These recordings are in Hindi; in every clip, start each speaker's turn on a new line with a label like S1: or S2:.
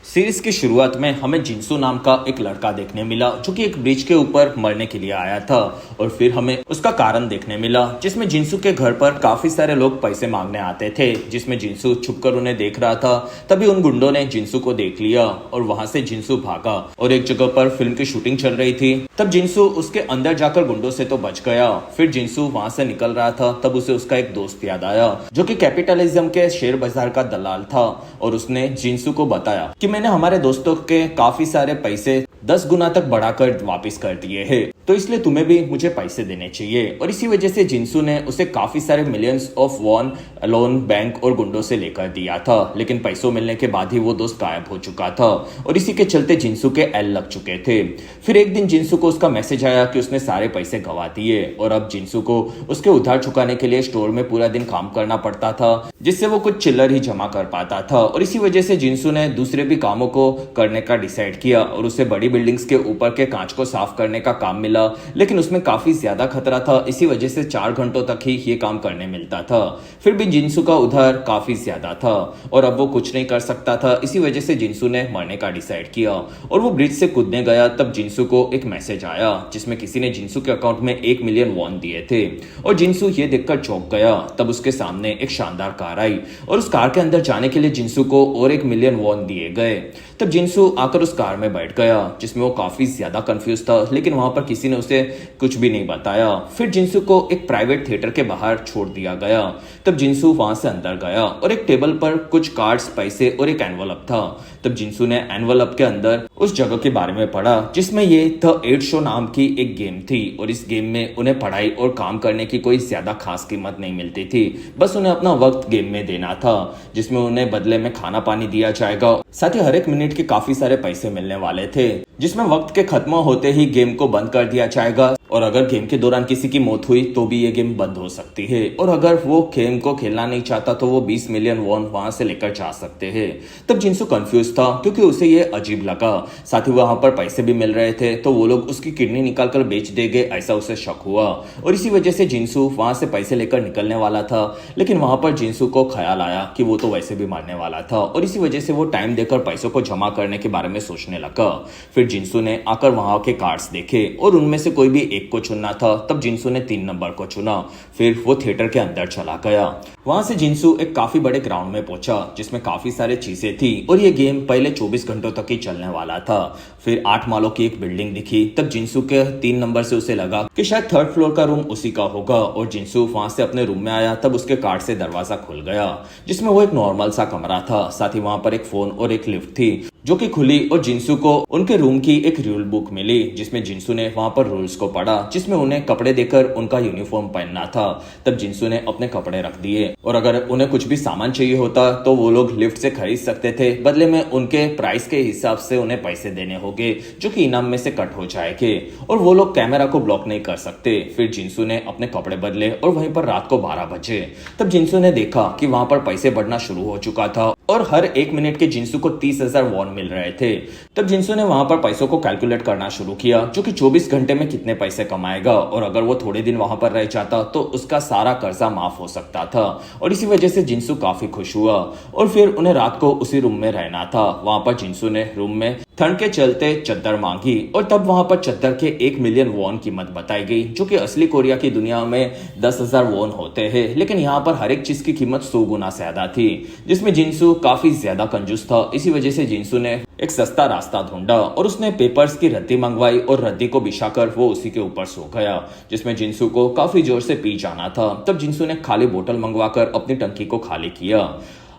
S1: सीरीज की शुरुआत में हमें जिनसू नाम का एक लड़का देखने मिला जो कि एक ब्रिज के ऊपर मरने के लिए आया था। और फिर हमें उसका कारण देखने मिला जिसमें जिनसू के घर पर काफी सारे लोग पैसे मांगने आते थे, जिसमें जिनसू छुपकर उन्हें देख रहा था। तभी उन गुंडों ने जिनसू को देख लिया और वहां से जिनसू भागा और एक जगह पर फिल्म की शूटिंग चल रही थी। तब जिनसू उसके अंदर जाकर गुंडों से तो बच गया। फिर जिनसू वहां से निकल रहा था तब उसे उसका एक दोस्त याद आया जो कि कैपिटलिज्म के शेयर बाजार का दलाल था। और उसने जिनसू को बताया कि मैंने हमारे दोस्तों के काफी सारे पैसे 10 गुना तक बढ़ाकर वापस कर दिए हैं, तो इसलिए तुम्हें भी मुझे पैसे देने चाहिए। और इसी वजह से जिनसू ने उसे काफी सारे millions of won loan bank और गुंडों से लेकर दिया था, लेकिन पैसों मिलने के बाद ही वो दोस्त गायब हो चुका था और इसी के चलते जिनसू के एल लग चुके थे। फिर एक दिन जिनसू को उसका मैसेज आया कि उसने सारे पैसे गंवा दिए और अब जिनसू को उसके उधार चुकाने के लिए स्टोर में पूरा दिन काम करना पड़ता था, जिससे वो कुछ चिल्लर ही जमा कर पाता था। और इसी वजह से जिनसू ने दूसरे भी कामों को करने का डिसाइड किया और उसे बड़ी बिल्डिंग्स के ऊपर के कांच को साफ करने का काम मिला, लेकिन उसमें काफी ज्यादा खतरा था। इसी वजह से 4 घंटों तक ही ये काम करने मिलता था। फिर भी जिनसू का उधार काफी ज्यादा था और अब वो कुछ नहीं कर सकता था। इसी वजह से जिनसू ने मरने का डिसाइड किया और वो ब्रिज से कूदने गया। तब जिनसू को एक मैसेज आया जिसमें किसी ने जिनसू के अकाउंट में 1 मिलियन वॉन दिए थे और जिनसू ये देखकर चौंक गया। तब उसके सामने एक शानदार कार आई और उस कार के अंदर जाने के लिए जिनसू को और 1 मिलियन वॉन दिए गए। तब जिनसू आकर उस कार में बैठ गया जिसमें वो काफी ज्यादा कंफ्यूज था, लेकिन वहां पर किसी ने उसे कुछ भी नहीं बताया। फिर जिनसू को एक प्राइवेट थिएटर के बाहर छोड़ दिया गया। तब जिनसू वहां से अंदर गया और एक टेबल पर कुछ कार्ड्स, पैसे और एक एनवलप था। तब जिनसू ने एनवलप के अंदर उस जगह के बारे में पढ़ा जिसमें ये द 8 शो नाम की एक गेम थी और इस गेम में उन्हें पढ़ाई और काम करने की कोई ज्यादा खास कीमत नहीं मिलती थी, बस उन्हें अपना वक्त गेम में देना था, जिसमें उन्हें बदले में खाना पानी दिया जाएगा। साथ ही हर एक मिनट के काफी सारे पैसे मिलने वाले थे, जिसमें वक्त के खत्म होते ही गेम को बंद कर दिया जाएगा और अगर गेम के दौरान किसी की मौत हुई तो भी ये गेम बंद हो सकती है। और अगर वो गेम को खेलना नहीं चाहता तो वो 20 मिलियन वॉन वहां से लेकर जा सकते हैं। तब जिनसू कंफ्यूज था क्योंकि उसे ये अजीब लगा। साथ ही वहां पर पैसे भी मिल रहे थे तो वो लोग उसकी किडनी निकालकर बेच देंगे, ऐसा उसे शक हुआ। और इसी वजह से जिनसू वहां से पैसे लेकर निकलने वाला था, लेकिन वहां पर जिनसू को ख्याल आया कि वो तो वैसे भी मरने वाला था और इसी वजह से वो टाइम देकर पैसों को जमा करने के बारे में सोचने लगा। फिर जिनसू ने आकर वहां के कार्ड्स देखे और उनमें से कोई भी एक को चुनना था। तब जिनसू ने 3 नंबर को चुना। फिर वो थिएटर के अंदर चला गया। वहां से जिनसू एक काफी बड़े ग्राउंड में पहुंचा जिसमें काफी सारे चीजें थी और ये गेम पहले 24 घंटों तक ही चलने वाला था। फिर 8 मालों की एक बिल्डिंग दिखी। तब जिनसू के 3 नंबर से उसे लगा कि शायद 3rd फ्लोर का रूम उसी का होगा और जिनसू वहां से अपने रूम में आया। तब उसके कार्ड से दरवाजा खुल गया जिसमें वो एक नॉर्मल सा कमरा था। साथ ही वहां पर एक फोन और एक लिफ्ट थी जो कि खुली और जिनसू को उनके रूम की एक रूल बुक मिली जिसमें जिनसू ने वहां पर रूल्स को पढ़ा, जिसमें उन्हें कपड़े देकर उनका यूनिफॉर्म पहनना था। तब जिनसू ने अपने कपड़े रख दिए और अगर उन्हें कुछ भी सामान चाहिए होता तो वो लोग लिफ्ट से खरीद सकते थे, बदले में उनके प्राइस के हिसाब से उन्हें पैसे देने होंगे जो कि इनाम में से कट हो जाएंगे और वो लोग कैमरा को ब्लॉक नहीं कर सकते। फिर जिनसू ने अपने कपड़े बदले और वहीं पर रात को 12 बजे तब जिनसू ने देखा कि वहां पर पैसे बढ़ना शुरू हो चुका था और हर 1 मिनट के जिनसू को 30,000 वॉन मिल रहे थे। तब जिनसू ने वहां पर पैसों को कैलकुलेट करना शुरू किया जो कि 24 घंटे में कितने पैसे कमाएगा और अगर वो थोड़े दिन वहां पर रह जाता तो उसका सारा कर्जा माफ हो सकता था। और इसी वजह से जिनसू काफी खुश हुआ और फिर उन्हें रात को उसी रूम में रहना था। वहां पर जिनसू ने रूम में ठंड के चलते चद्दर मांगी और तब वहां पर चद्दर के 1 मिलियन वॉन कीमत बताई गई जो कि असली कोरिया की दुनिया में 10,000 वॉन होते हैं, लेकिन यहाँ पर हर एक चीज की कीमत 100 गुना ज्यादा थी, जिसमें जिनसू काफी ज्यादा कंजूस था। इसी वजह से जिनसू ने एक सस्ता रास्ता ढूंढा और उसने पेपर्स की रद्दी मंगवाई और रद्दी को बिछाकर वो उसी के ऊपर सो गया, जिसमें जिनसू को काफी जोर से पी जाना था। तब जिनसू ने खाली बोतल मंगवाकर अपनी टंकी को खाली किया।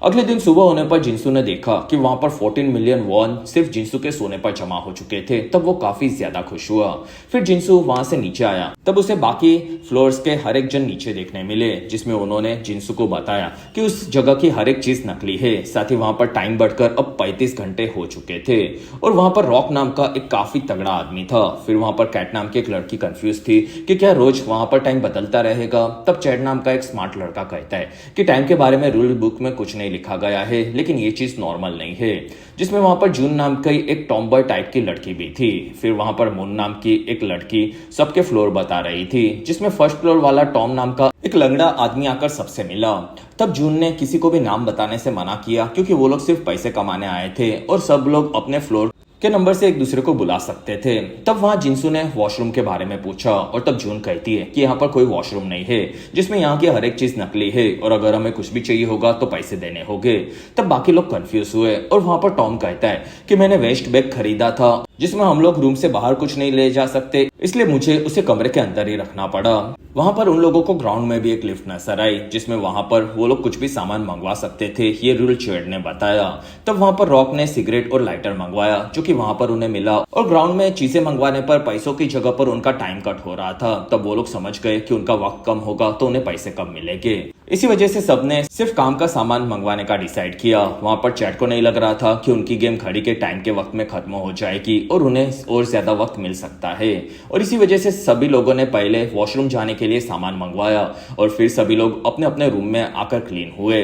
S1: अगले दिन सुबह होने पर जिनसू ने देखा कि वहां पर 14 मिलियन वॉन सिर्फ जिनसू के सोने पर जमा हो चुके थे। तब वो काफी ज्यादा खुश हुआ। फिर जिनसू वहां से नीचे आया। तब उसे बाकी फ्लोर्स के हर एक जन नीचे देखने मिले, जिसमें उन्होंने जिनसू को बताया कि उस जगह की हर एक चीज नकली है। साथ ही वहां पर टाइम बढ़कर अब 35 घंटे हो चुके थे और वहां पर रॉक नाम का एक काफी तगड़ा आदमी था। फिर वहां पर कैट नाम की एक लड़की कंफ्यूज थी कि क्या रोज वहां पर टाइम बदलता रहेगा। तब चैड नाम का एक स्मार्ट लड़का कहता है कि टाइम के बारे में रूल बुक में कुछ नहीं लिखा गया है, लेकिन ये चीज नॉर्मल नहीं है। जिसमें वहां पर जून नाम की एक टॉम बॉय टाइप की लड़की भी थी। फिर वहां पर मून नाम की एक लड़की सबके फ्लोर बता बता रही थी, जिसमें फर्स्ट फ्लोर वाला टॉम नाम का एक लंगड़ा आदमी आकर सबसे मिला। तब जून ने किसी को भी नाम बताने से मना किया, क्योंकि वो लोग सिर्फ पैसे कमाने आए थे और सब लोग अपने फ्लोर के नंबर से एक दूसरे को बुला सकते थे। तब वहां जिनसू ने वॉशरूम के बारे में पूछा और तब जून कहती है कि यहाँ पर कोई वॉशरूम नहीं है, जिसमें यहाँ की हर एक चीज नकली है और अगर हमें कुछ भी चाहिए होगा तो पैसे देने होंगे। तब बाकी लोग कंफ्यूज हुए और वहां पर टॉम कहता है कि मैंने वेस्ट बैग खरीदा था जिसमें हम लोग रूम से बाहर कुछ नहीं ले जा सकते, इसलिए मुझे उसे कमरे के अंदर ही रखना पड़ा। वहां पर उन लोगों को ग्राउंड में भी एक लिफ्ट नजर आई, जिसमें वहां पर वो लोग कुछ भी सामान मंगवा सकते थे, ये रूल चेड ने बताया। तब वहां पर रॉक ने सिगरेट और लाइटर मंगवाया, जो कि वहां पर उन्हें मिला, और ग्राउंड में चीजें मंगवाने पर पैसों की जगह पर उनका टाइम कट हो रहा था। तब वो लोग समझ गए कि उनका वक्त कम होगा तो उन्हें पैसे कम मिलेंगे। इसी वजह से सबने सिर्फ काम का सामान मंगवाने का डिसाइड किया। वहां पर चैट को नहीं लग रहा था कि उनकी गेम घड़ी के टाइम के वक्त में खत्म हो जाएगी और उन्हें और ज्यादा वक्त मिल सकता है, और इसी वजह से सभी लोगों ने पहले वॉशरूम जाने के लिए सामान मंगवाया और फिर सभी लोग अपने अपने रूम में आकर क्लीन हुए।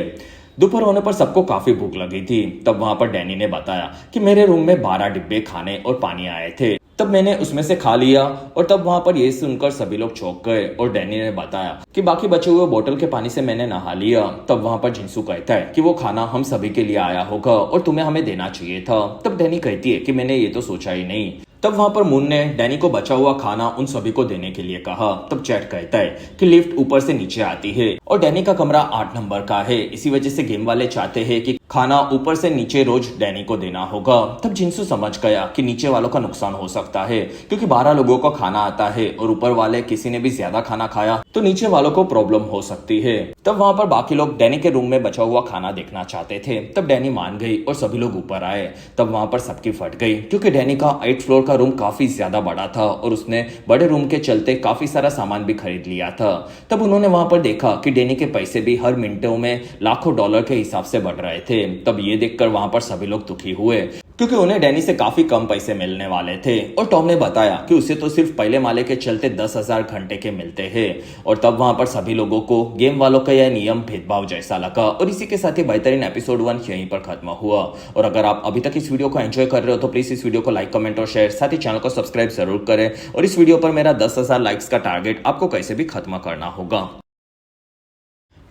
S1: दोपहर होने पर सबको काफी भूख लगी थी। तब वहां पर डैनी ने बताया कि मेरे रूम में 12 डिब्बे खाने और पानी आए थे, तब मैंने उसमें से खा लिया। और तब वहां पर ये सुनकर सभी लोग चौंक गए और डैनी ने बताया कि बाकी बचे हुए बोतल के पानी से मैंने नहा लिया। तब वहां पर जिनसू कहता है कि वो खाना हम सभी के लिए आया होगा और तुम्हें हमें देना चाहिए था। तब डैनी कहती है कि मैंने ये तो सोचा ही नहीं। तब वहां पर मून ने डैनी को बचा हुआ खाना उन सभी को देने के लिए कहा। तब चैट कहता है कि लिफ्ट ऊपर से नीचे आती है और डैनी का कमरा 8 नंबर का है, इसी वजह से गेम वाले चाहते हैं कि खाना ऊपर से नीचे रोज डैनी को देना होगा। तब जिनसू समझ गया कि नीचे वालों का नुकसान हो सकता है, क्योंकि 12 लोगों को खाना आता है और ऊपर वाले किसी ने भी ज्यादा खाना खाया तो नीचे वालों को प्रॉब्लम हो सकती है। तब वहां पर बाकी लोग डैनी के रूम में बचा हुआ खाना देखना चाहते थे। तब डैनी मान गई और सभी लोग ऊपर आए। तब वहां पर सबकी फट गई, क्योंकि डैनी का 8th फ्लोर का रूम काफी ज्यादा बड़ा था और उसने बड़े रूम के चलते काफी सारा सामान भी खरीद लिया था। तब उन्होंने वहां पर देखा कि डैनी के पैसे भी हर मिनटों में लाखों डॉलर के हिसाब से बढ़ रहे थे। तब ये देखकर वहां पर सभी लोग दुखी हुए, क्योंकि उन्हें डैनी से काफी कम पैसे मिलने वाले थे। और टॉम ने बताया कि उसे तो सिर्फ पहले माले के चलते 10,000 घंटे के मिलते हैं। और तब वहां पर सभी लोगों को गेम वालों का यह नियम भेदभाव जैसा लगा। और इसी के साथ ही बेहतरीन एपिसोड 1 यहीं पर खत्म हुआ। और अगर आप अभी तक इस वीडियो को एंजॉय कर रहे हो तो प्लीज इस वीडियो को लाइक, कमेंट और शेयर, साथ ही चैनल को सब्सक्राइब जरूर करें। और इस वीडियो पर मेरा 10,000 लाइक्स का टारगेट आपको कैसे भी खत्म करना होगा।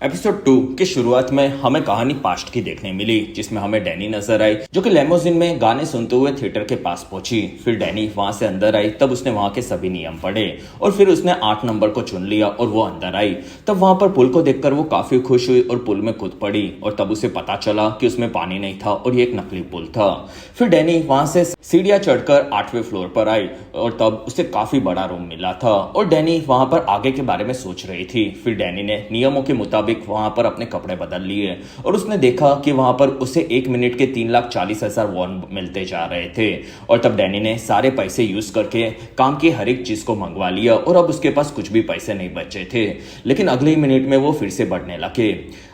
S1: एपिसोड 2 की शुरुआत में हमें कहानी पास्ट की देखने मिली, जिसमें हमें डैनी नजर आई, जो कि लेमोजिन में गाने सुनते हुए थिएटर के पास पहुंची। फिर डैनी वहां से अंदर आई। तब उसने वहां के सभी नियम पढ़े और फिर उसने 8 नंबर को चुन लिया और वो अंदर आई। तब वहां पर पुल को देखकर वो काफी खुश हुई और पुल में कूद पड़ी। और तब उसे पता चला कि उसमें पानी नहीं था और ये एक नकली पुल था। फिर डैनी वहां से सीढ़ियां चढ़कर 8वें फ्लोर पर आई और तब उसे काफी बड़ा रूम मिला था। और डैनी वहां पर आगे के बारे में सोच रही थी। फिर डैनी ने नियमों के मुताबिक वहां पर अपने कपड़े बदल लिए और उसने देखा कि वहां पर उसे 1 मिनट के 3,40,000 वॉन मिलते जा रहे थे। और तब डैनी ने सारे पैसे यूज करके काम की हर एक चीज को मंगवा लिया और अब उसके पास कुछ भी पैसे नहीं बचे थे। लेकिन अगले ही मिनट में वो फिर से बढ़ने लगे।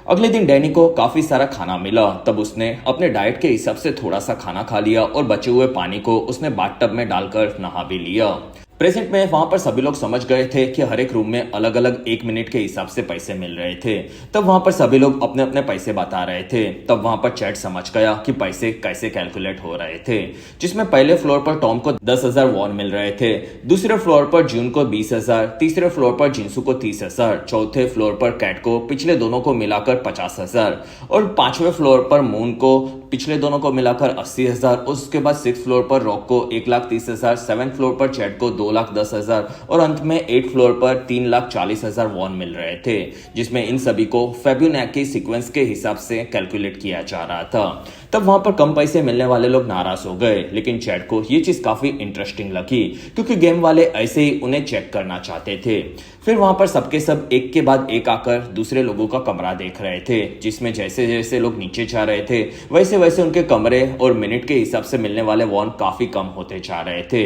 S1: अगले दिन डैनी को काफी सारा खाना मिला। तब उसने अपने डाइट के हिसाब से थोड़ा सा खाना खा लिया और बचे हुए पानी को उसने बाथटब में डालकर नहा भी लिया। प्रेजेंट में वहां पर सभी लोग समझ गए थे कि हर एक रूम में अलग अलग 1 मिनट के हिसाब से पैसे मिल रहे थे। तब वहां पर सभी लोग अपने अपने पैसे बता रहे थे। तब वहां पर चैट समझ गया कि पैसे कैसे कैलकुलेट हो रहे थे, जिसमें पहले फ्लोर पर टॉम को 10,000 वॉन मिल रहे थे, दूसरे फ्लोर पर जून को 20,000, तीसरे फ्लोर पर जिनसू को 30,000, चौथे फ्लोर पर कैट को पिछले दोनों को मिलाकर 50,000 और 5वें फ्लोर पर मून को पिछले दोनों को मिलाकर 80,000। उसके बाद 6th फ्लोर पर रॉक को 1,30,000, 7th फ्लोर पर चैट को 2,10,000 और अंत में 8th फ्लोर पर 3,40,000 वॉन मिल रहे थे, जिसमें इन सभी को फेब्युनैकी सीक्वेंस के हिसाब से कैलकुलेट किया जा रहा था। तब वहां पर कम पैसे मिलने वाले लोग नाराज हो गए, लेकिन चैट को ये चीज काफी इंटरेस्टिंग लगी, क्योंकि गेम वाले ऐसे ही उन्हें चेक करना चाहते थे। फिर वहां पर सबके सब एक के बाद एक आकर दूसरे लोगों का कमरा देख रहे थे, जिसमें जैसे जैसे लोग नीचे जा रहे थे वैसे वैसे उनके कमरे और मिनट के हिसाब से मिलने वाले वॉन काफी कम होते जा रहे थे।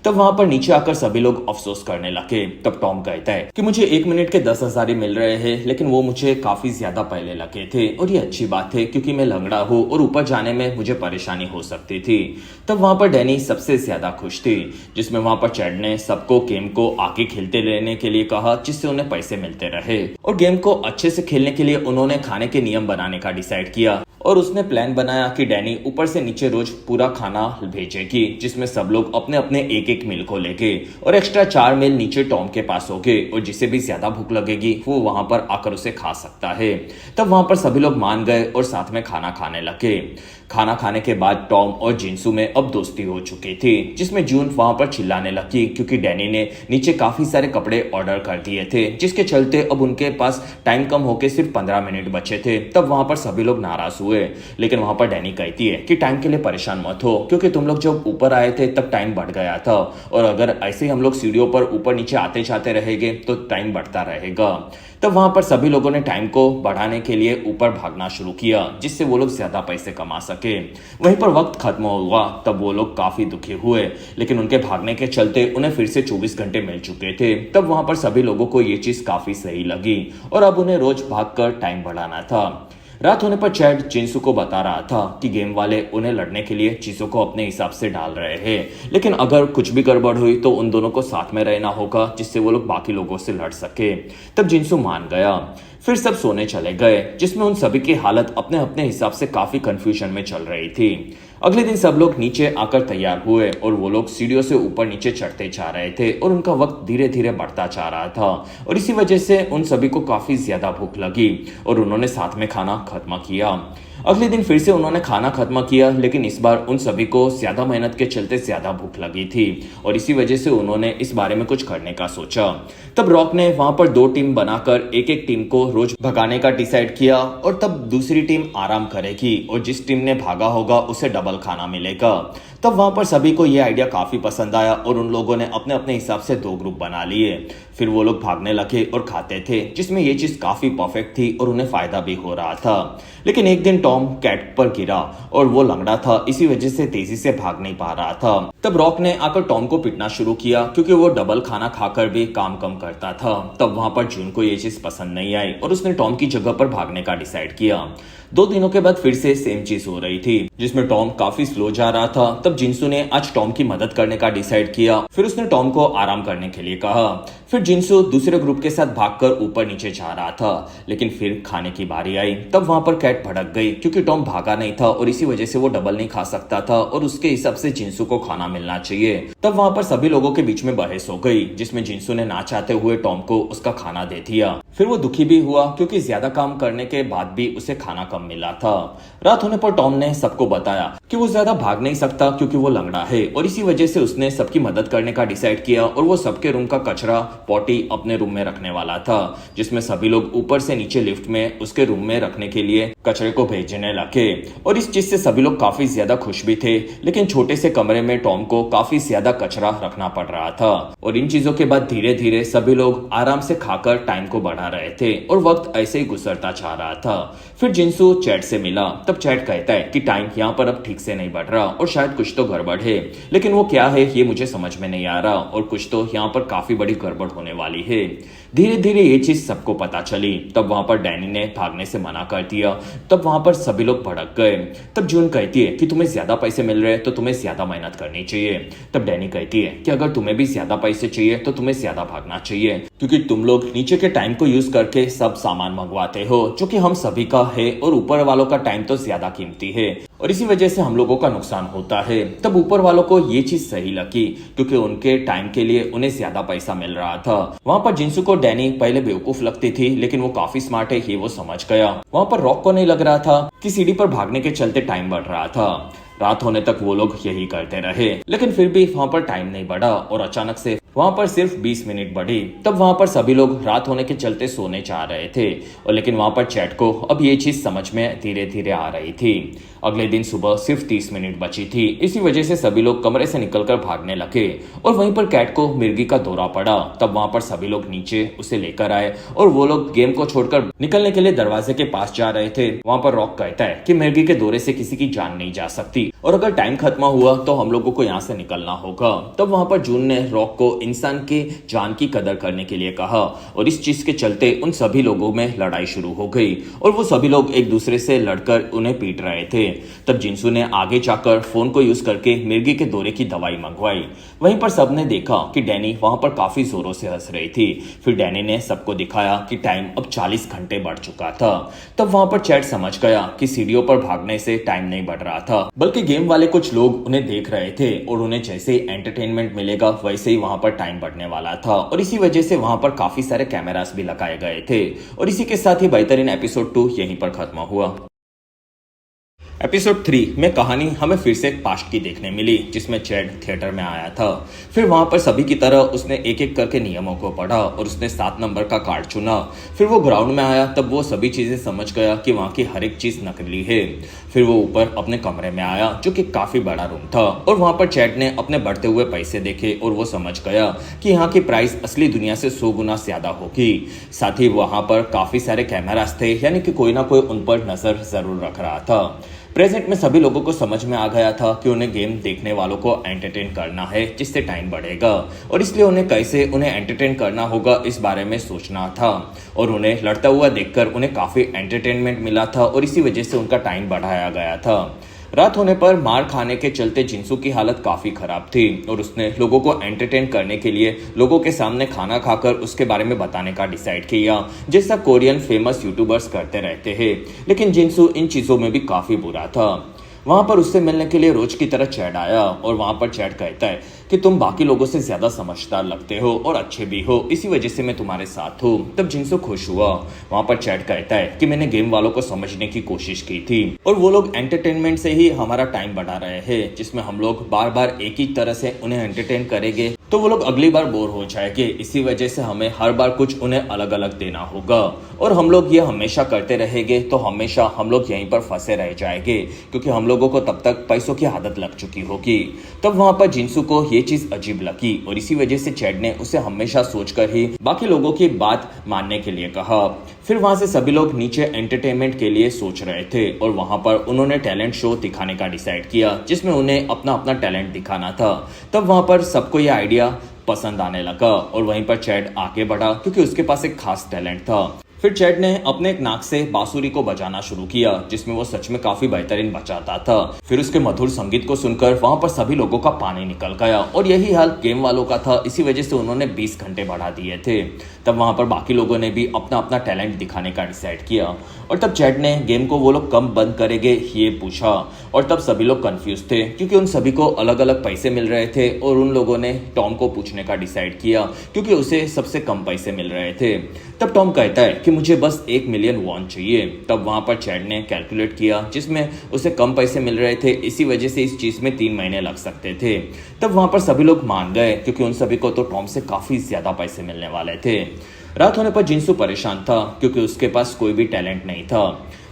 S1: तब वहां पर नीचे आकर सभी लोग अफसोस करने लगे। तब टॉम कहता है कि मुझे 1 मिनट के 10,000 ही मिल रहे हैं, लेकिन वो मुझे काफी ज्यादा पहले लगे थे और ये अच्छी बात है, क्योंकि मैं लंगड़ा हूँ और ऊपर जाने में मुझे परेशानी हो सकती थी। तब वहां पर डैनी सबसे ज्यादा खुश थी, जिसमें वहां पर चैड ने सबको गेम को आगे खेलते रहने के लिए कहा, जिससे उन्हें पैसे मिलते रहे। और गेम को अच्छे से खेलने के लिए उन्होंने खाने के नियम बनाने का डिसाइड किया, और उसने प्लान बनाया कि डैनी ऊपर से नीचे रोज पूरा खाना भेजेगी, जिसमें सब लोग अपने अपने एक एक मील को लेके और एक्स्ट्रा 4 मील नीचे टॉम के पास होंगे और जिसे भी ज्यादा भूख लगेगी वो वहां पर आकर उसे खा सकता है। तब वहां पर सभी लोग मान गए और साथ में खाना खाने लगे। खाना खाने के बाद टॉम और जिनसू में अब दोस्ती हो चुकी थी, जिसमें जून वहां पर चिल्लाने लगी क्योंकि डैनी ने नीचे काफी सारे कपड़े ऑर्डर कर दिए थे, जिसके चलते अब उनके पास टाइम कम होके सिर्फ 15 मिनट बचे थे। तब वहां पर सभी लोग नाराज हुए, लेकिन वहां पर डैनी कहती है कि टाइम के लिए परेशान मत हो, क्योंकि तुम लोग जब ऊपर आए थे तब टाइम बढ़ गया था और अगर ऐसे ही हम लोग सीढ़ियों पर ऊपर नीचे आते जाते रहेंगे तो टाइम बढ़ता रहेगा। तब वहां पर सभी लोगों ने टाइम को बढ़ाने के लिए ऊपर भागना शुरू किया, जिससे वो लोग ज्यादा पैसे कमा सके। वहीं पर वक्त खत्म हुआ तब वो लोग काफी दुखी हुए, लेकिन उनके भागने के चलते उन्हें फिर से 24 घंटे मिल चुके थे। तब वहां पर सभी लोगों को ये चीज काफी सही लगी और अब उन्हें रोज भागकर टाइम बढ़ाना था। रात होने पर चैड जिनसू को बता रहा था कि गेम वाले उन्हें लड़ने के लिए चीजों को अपने हिसाब से डाल रहे हैं, लेकिन अगर कुछ भी गड़बड़ हुई तो उन दोनों को साथ में रहना होगा, जिससे वो लोग बाकी लोगों से लड़ सके। तब जिनसू मान गया। फिर सब सोने चले गए, जिसमें उन सभी की हालत अपने अपने हिसाब से काफी कंफ्यूजन में चल रही थी। अगले दिन सब लोग नीचे आकर तैयार हुए और वो लोग सीढ़ियों से ऊपर नीचे चढ़ते जा रहे थे और उनका वक्त धीरे धीरे बढ़ता जा रहा था और इसी वजह से उन सभी को काफी ज्यादा भूख लगी और उन्होंने साथ में खाना खत्म किया। अगले दिन फिर से उन्होंने खाना खत्म किया, लेकिन इस बार उन सभी को ज्यादा मेहनत के चलते ज्यादा भूख लगी थी और इसी वजह से उन्होंने इस बारे में कुछ करने का सोचा। तब रॉक ने वहां पर 2 टीम बनाकर एक एक टीम को रोज भगाने का डिसाइड किया और तब दूसरी टीम आराम करेगी और जिस टीम ने भागा होगा उसे डबल खाना मिलेगा। तब वहां पर सभी को यह आइडिया काफी पसंद आया और उन लोगों ने अपने अपने हिसाब से 2 ग्रुप बना लिए। फिर वो लोग भागने लगे और खाते थे, जिसमें ये चीज काफी परफेक्ट थी और उन्हें फायदा भी हो रहा था। लेकिन एक दिन टॉम कैट पर गिरा और वो लंगड़ा था, इसी वजह से तेजी से भाग नहीं पा रहा था। तब रॉक ने आकर टॉम को पीटना शुरू किया क्योंकि वो डबल खाना खाकर भी काम कम करता था। तब वहां पर जून को ये चीज पसंद नहीं आई और उसने टॉम की जगह पर भागने का डिसाइड किया। 2 दिनों के बाद फिर से सेम चीज हो रही थी, जिसमें टॉम काफी स्लो जा रहा था। तब जिनसू ने आज टॉम की मदद करने का डिसाइड किया। फिर उसने टॉम को आराम करने के लिए कहा। फिर जिनसू दूसरे ग्रुप के साथ भागकर ऊपर नीचे जा रहा था, लेकिन फिर खाने की बारी आई। तब वहां पर कैट भड़क गई क्योंकि टॉम भागा नहीं था और इसी वजह से वो डबल नहीं खा सकता था और उसके हिसाब से जिनसू को खाना मिलना चाहिए। तब वहां पर सभी लोगों के बीच में बहस हो गई, जिसमें जिनसू ने ना चाहते हुए टॉम को उसका खाना दे दिया। फिर वो दुखी भी हुआ क्योंकि ज्यादा काम करने के बाद भी उसे खाना कम मिला था। रात होने पर टॉम ने सबको बताया कि वो ज्यादा भाग नहीं सकता क्योंकि वो लंगड़ा है और इसी वजह से उसने सबकी मदद करने का डिसाइड किया और वो सबके रूम का कचरा पॉटी अपने रूम में रखने वाला था, जिसमें सभी लोग ऊपर से नीचे लिफ्ट में उसके रूम में रखने के लिए कचरे को भेजने लगे और इस चीज से सभी लोग काफी ज्यादा खुश भी थे। लेकिन छोटे से कमरे में टॉम को काफी ज्यादा कचरा रखना पड़ रहा था और इन चीजों के बाद धीरे धीरे सभी लोग आराम से खाकर टाइम को बढ़ा रहे थे और वक्त ऐसे ही गुजरता जा रहा था। फिर जिनसू चैट से मिला। तब चैट कहता है कि टाइम यहाँ पर अब ठीक से नहीं बढ़ रहा और शायद कुछ तो गड़बड़ है, लेकिन वो क्या है ये मुझे समझ में नहीं आ रहा और कुछ तो यहाँ पर काफी बड़ी गड़बड़ होने वाली है। धीरे धीरे ये चीज सबको पता चली। तब वहां पर डैनी ने भागने से मना कर दिया। तब वहां पर सभी लोग भड़क गए। तब जून कहती है कि तुम्हें ज्यादा पैसे मिल रहे हैं तो तुम्हें ज्यादा मेहनत करनी चाहिए। तब डैनी कहती है कि अगर तुम्हें भी ज्यादा पैसे चाहिए तो तुम्हें ज्यादा भागना चाहिए, क्योंकि तुम लोग नीचे के टाइम को यूज करके सब सामान मंगवाते हो जो कि हम सभी का है और ऊपर वालों का टाइम तो ज्यादा कीमती है और इसी वजह से हम लोगों का नुकसान होता है। तब ऊपर वालों को ये चीज सही लगी क्योंकि उनके टाइम के लिए उन्हें ज्यादा पैसा मिल रहा था। वहां पर जिनसू को डैनी पहले बेवकूफ लगती थी, लेकिन वो काफी स्मार्ट है ये वो समझ गया। वहां पर रॉक को नहीं लग रहा था कि सीढ़ी पर भागने के चलते टाइम बढ़ रहा था। रात होने तक वो लोग यही करते रहे, लेकिन फिर भी वहां पर टाइम नहीं बढ़ा और अचानक से वहां पर सिर्फ 20 मिनट बढ़ी। तब वहां पर सभी लोग रात होने के चलते सोने जा रहे थे और लेकिन वहां पर चैट को अब ये चीज समझ में धीरे धीरे आ रही थी। अगले दिन सुबह सिर्फ 30 मिनट बची थी, इसी वजह से सभी लोग कमरे से निकलकर भागने लगे और वहीं पर कैट को मिर्गी का दौरा पड़ा। तब वहां पर सभी लोग नीचे उसे लेकर आए और वो लोग गेम को छोड़कर निकलने के लिए दरवाजे के पास जा रहे थे। वहां पर रॉक कहता है कि मिर्गी के दौरे से किसी की जान नहीं जा सकती और अगर टाइम खत्म हुआ तो हम लोगों को यहाँ से निकलना होगा। तब वहां पर जून ने रॉक को इंसान के जान की कदर करने के लिए कहा और इस चीज के चलते उन सभी लोगों में लड़ाई शुरू हो गई और वो सभी लोग एक दूसरे से लड़कर उन्हें पीट रहे थे। तब जिनसू ने आगे जाकर फोन को यूज करके मिर्गी के दौरे की दवाई मंगवाई। वहीं पर सबने देखा कि डैनी वहां पर काफी जोरों से हंस रही थी। फिर डैनी ने सबको दिखाया कि टाइम अब 40 घंटे बढ़ चुका था। तब वहां पर चैट समझ गया कि सीढ़ियों पर भागने से टाइम नहीं बढ़ रहा था, बल्कि गेम वाले कुछ लोग उन्हें देख रहे थे और उन्हें जैसे ही एंटरटेनमेंट मिलेगा वैसे ही वहां पर टाइम बढ़ने वाला था और इसी वजह से वहां पर काफी सारे कैमरास भी लगाए गए थे। और इसी के साथ ही बेहतरीन एपिसोड 2 यहीं पर खत्म हुआ। एपिसोड 3 में कहानी हमें फिर से पास्ट की देखने मिली, जिसमें चैड थिएटर में आया था। फिर वहां पर सभी की तरह उसने एक एक करके नियमों को पढ़ा और उसने 7 नंबर का कार्ड चुना। फिर वो ग्राउंड में आया, तब वो सभी चीजें समझ गया कि वहां की हर एक चीज नकली है। फिर वो ऊपर अपने कमरे में आया, जो कि काफी बड़ा रूम था, और वहां पर चैड ने अपने बढ़ते हुए पैसे देखे और वो समझ गया कि यहाँ की प्राइस असली दुनिया से 100 गुना ज्यादा होगी। साथ ही वहां पर काफी सारे कैमरास थे, यानी कि कोई ना कोई उन पर नजर जरूर रख रहा था। प्रेजेंट में सभी लोगों को समझ में आ गया था कि उन्हें गेम देखने वालों को एंटरटेन करना है, जिससे टाइम बढ़ेगा, और इसलिए उन्हें कैसे उन्हें एंटरटेन करना होगा इस बारे में सोचना था। और उन्हें लड़ता हुआ देखकर उन्हें काफी एंटरटेनमेंट मिला था और इसी वजह से उनका टाइम बढ़ाया गया था। रात होने पर मार खाने के चलते जिनसू की हालत काफी खराब थी और उसने लोगों को एंटरटेन करने के लिए लोगों के सामने खाना खाकर उसके बारे में बताने का डिसाइड किया, जैसा कोरियन फेमस यूट्यूबर्स करते रहते हैं। लेकिन जिनसू इन चीजों में भी काफी बुरा था। वहां पर उससे मिलने के लिए रोज की तरह चैड आया और वहां पर चैड कहता है कि तुम बाकी लोगों से ज्यादा समझदार लगते हो और अच्छे भी हो, इसी वजह से मैं तुम्हारे साथ हूँ। तब जिनसू खुश हुआ। वहां पर चैड कहता है कि मैंने गेम वालों को समझने की कोशिश की थी और वो लोग एंटरटेनमेंट से ही हमारा टाइम बढ़ा रहे हैं, जिसमें हम लोग बार बार एक ही तरह से उन्हें एंटरटेन करेंगे तो वो लोग अगली बार बोर हो जाएंगे। इसी वजह से हमें हर बार कुछ उन्हें अलग अलग देना होगा और हम लोग ये हमेशा करते रहेंगे तो हमेशा हम लोग यहीं पर फंसे रह जाएंगे, क्योंकि हम लोगों को तब तक पैसों की आदत लग चुकी होगी। तब वहां पर जिनसू को ये चीज अजीब लगी और इसी वजह से चैड ने उसे हमेशा सोचकर ही बाकी लोगों की बात मानने के लिए कहा। फिर वहां से सभी लोग नीचे एंटरटेनमेंट के लिए सोच रहे थे और वहां पर उन्होंने टैलेंट शो दिखाने का डिसाइड किया, जिसमें उन्हें अपना अपना टैलेंट दिखाना था। तब वहां पर सबको ये आइडिया पसंद आने लगा और वहीं पर चैड आगे बढ़ा, क्योंकि उसके पास एक खास टैलेंट था। फिर चैड ने अपने एक नाक से बांसुरी को बजाना शुरू किया, जिसमें वो सच में काफी बेहतरीन बजाता था। फिर उसके मधुर संगीत को सुनकर वहां पर सभी लोगों का पानी निकल गया और यही हाल गेम वालों का था, इसी वजह से उन्होंने 20 घंटे बढ़ा दिए थे। तब वहां पर बाकी लोगों ने भी अपना अपना टैलेंट दिखाने का डिसाइड किया और तब चैड ने गेम को वो लोग कम बंद करेंगे ये पूछा और तब सभी लोग कंफ्यूज थे, क्योंकि उन सभी को अलग अलग पैसे मिल रहे थे और उन लोगों ने टॉम को पूछने का डिसाइड किया, क्योंकि उसे सबसे कम पैसे मिल रहे थे। तब टॉम कहता है कि मुझे बस 1 मिलियन वॉन चाहिए। तब वहां पर चैड ने कैलकुलेट किया, जिसमें उसे कम पैसे मिल रहे थे, इसी वजह से इस चीज में 3 महीने लग सकते थे। तब वहां पर सभी लोग मान गए, क्योंकि उन सभी को तो टॉम से काफी ज्यादा पैसे मिलने वाले थे। रात होने पर जिनसू परेशान था, क्योंकि उसके पास कोई भी टैलेंट नहीं था।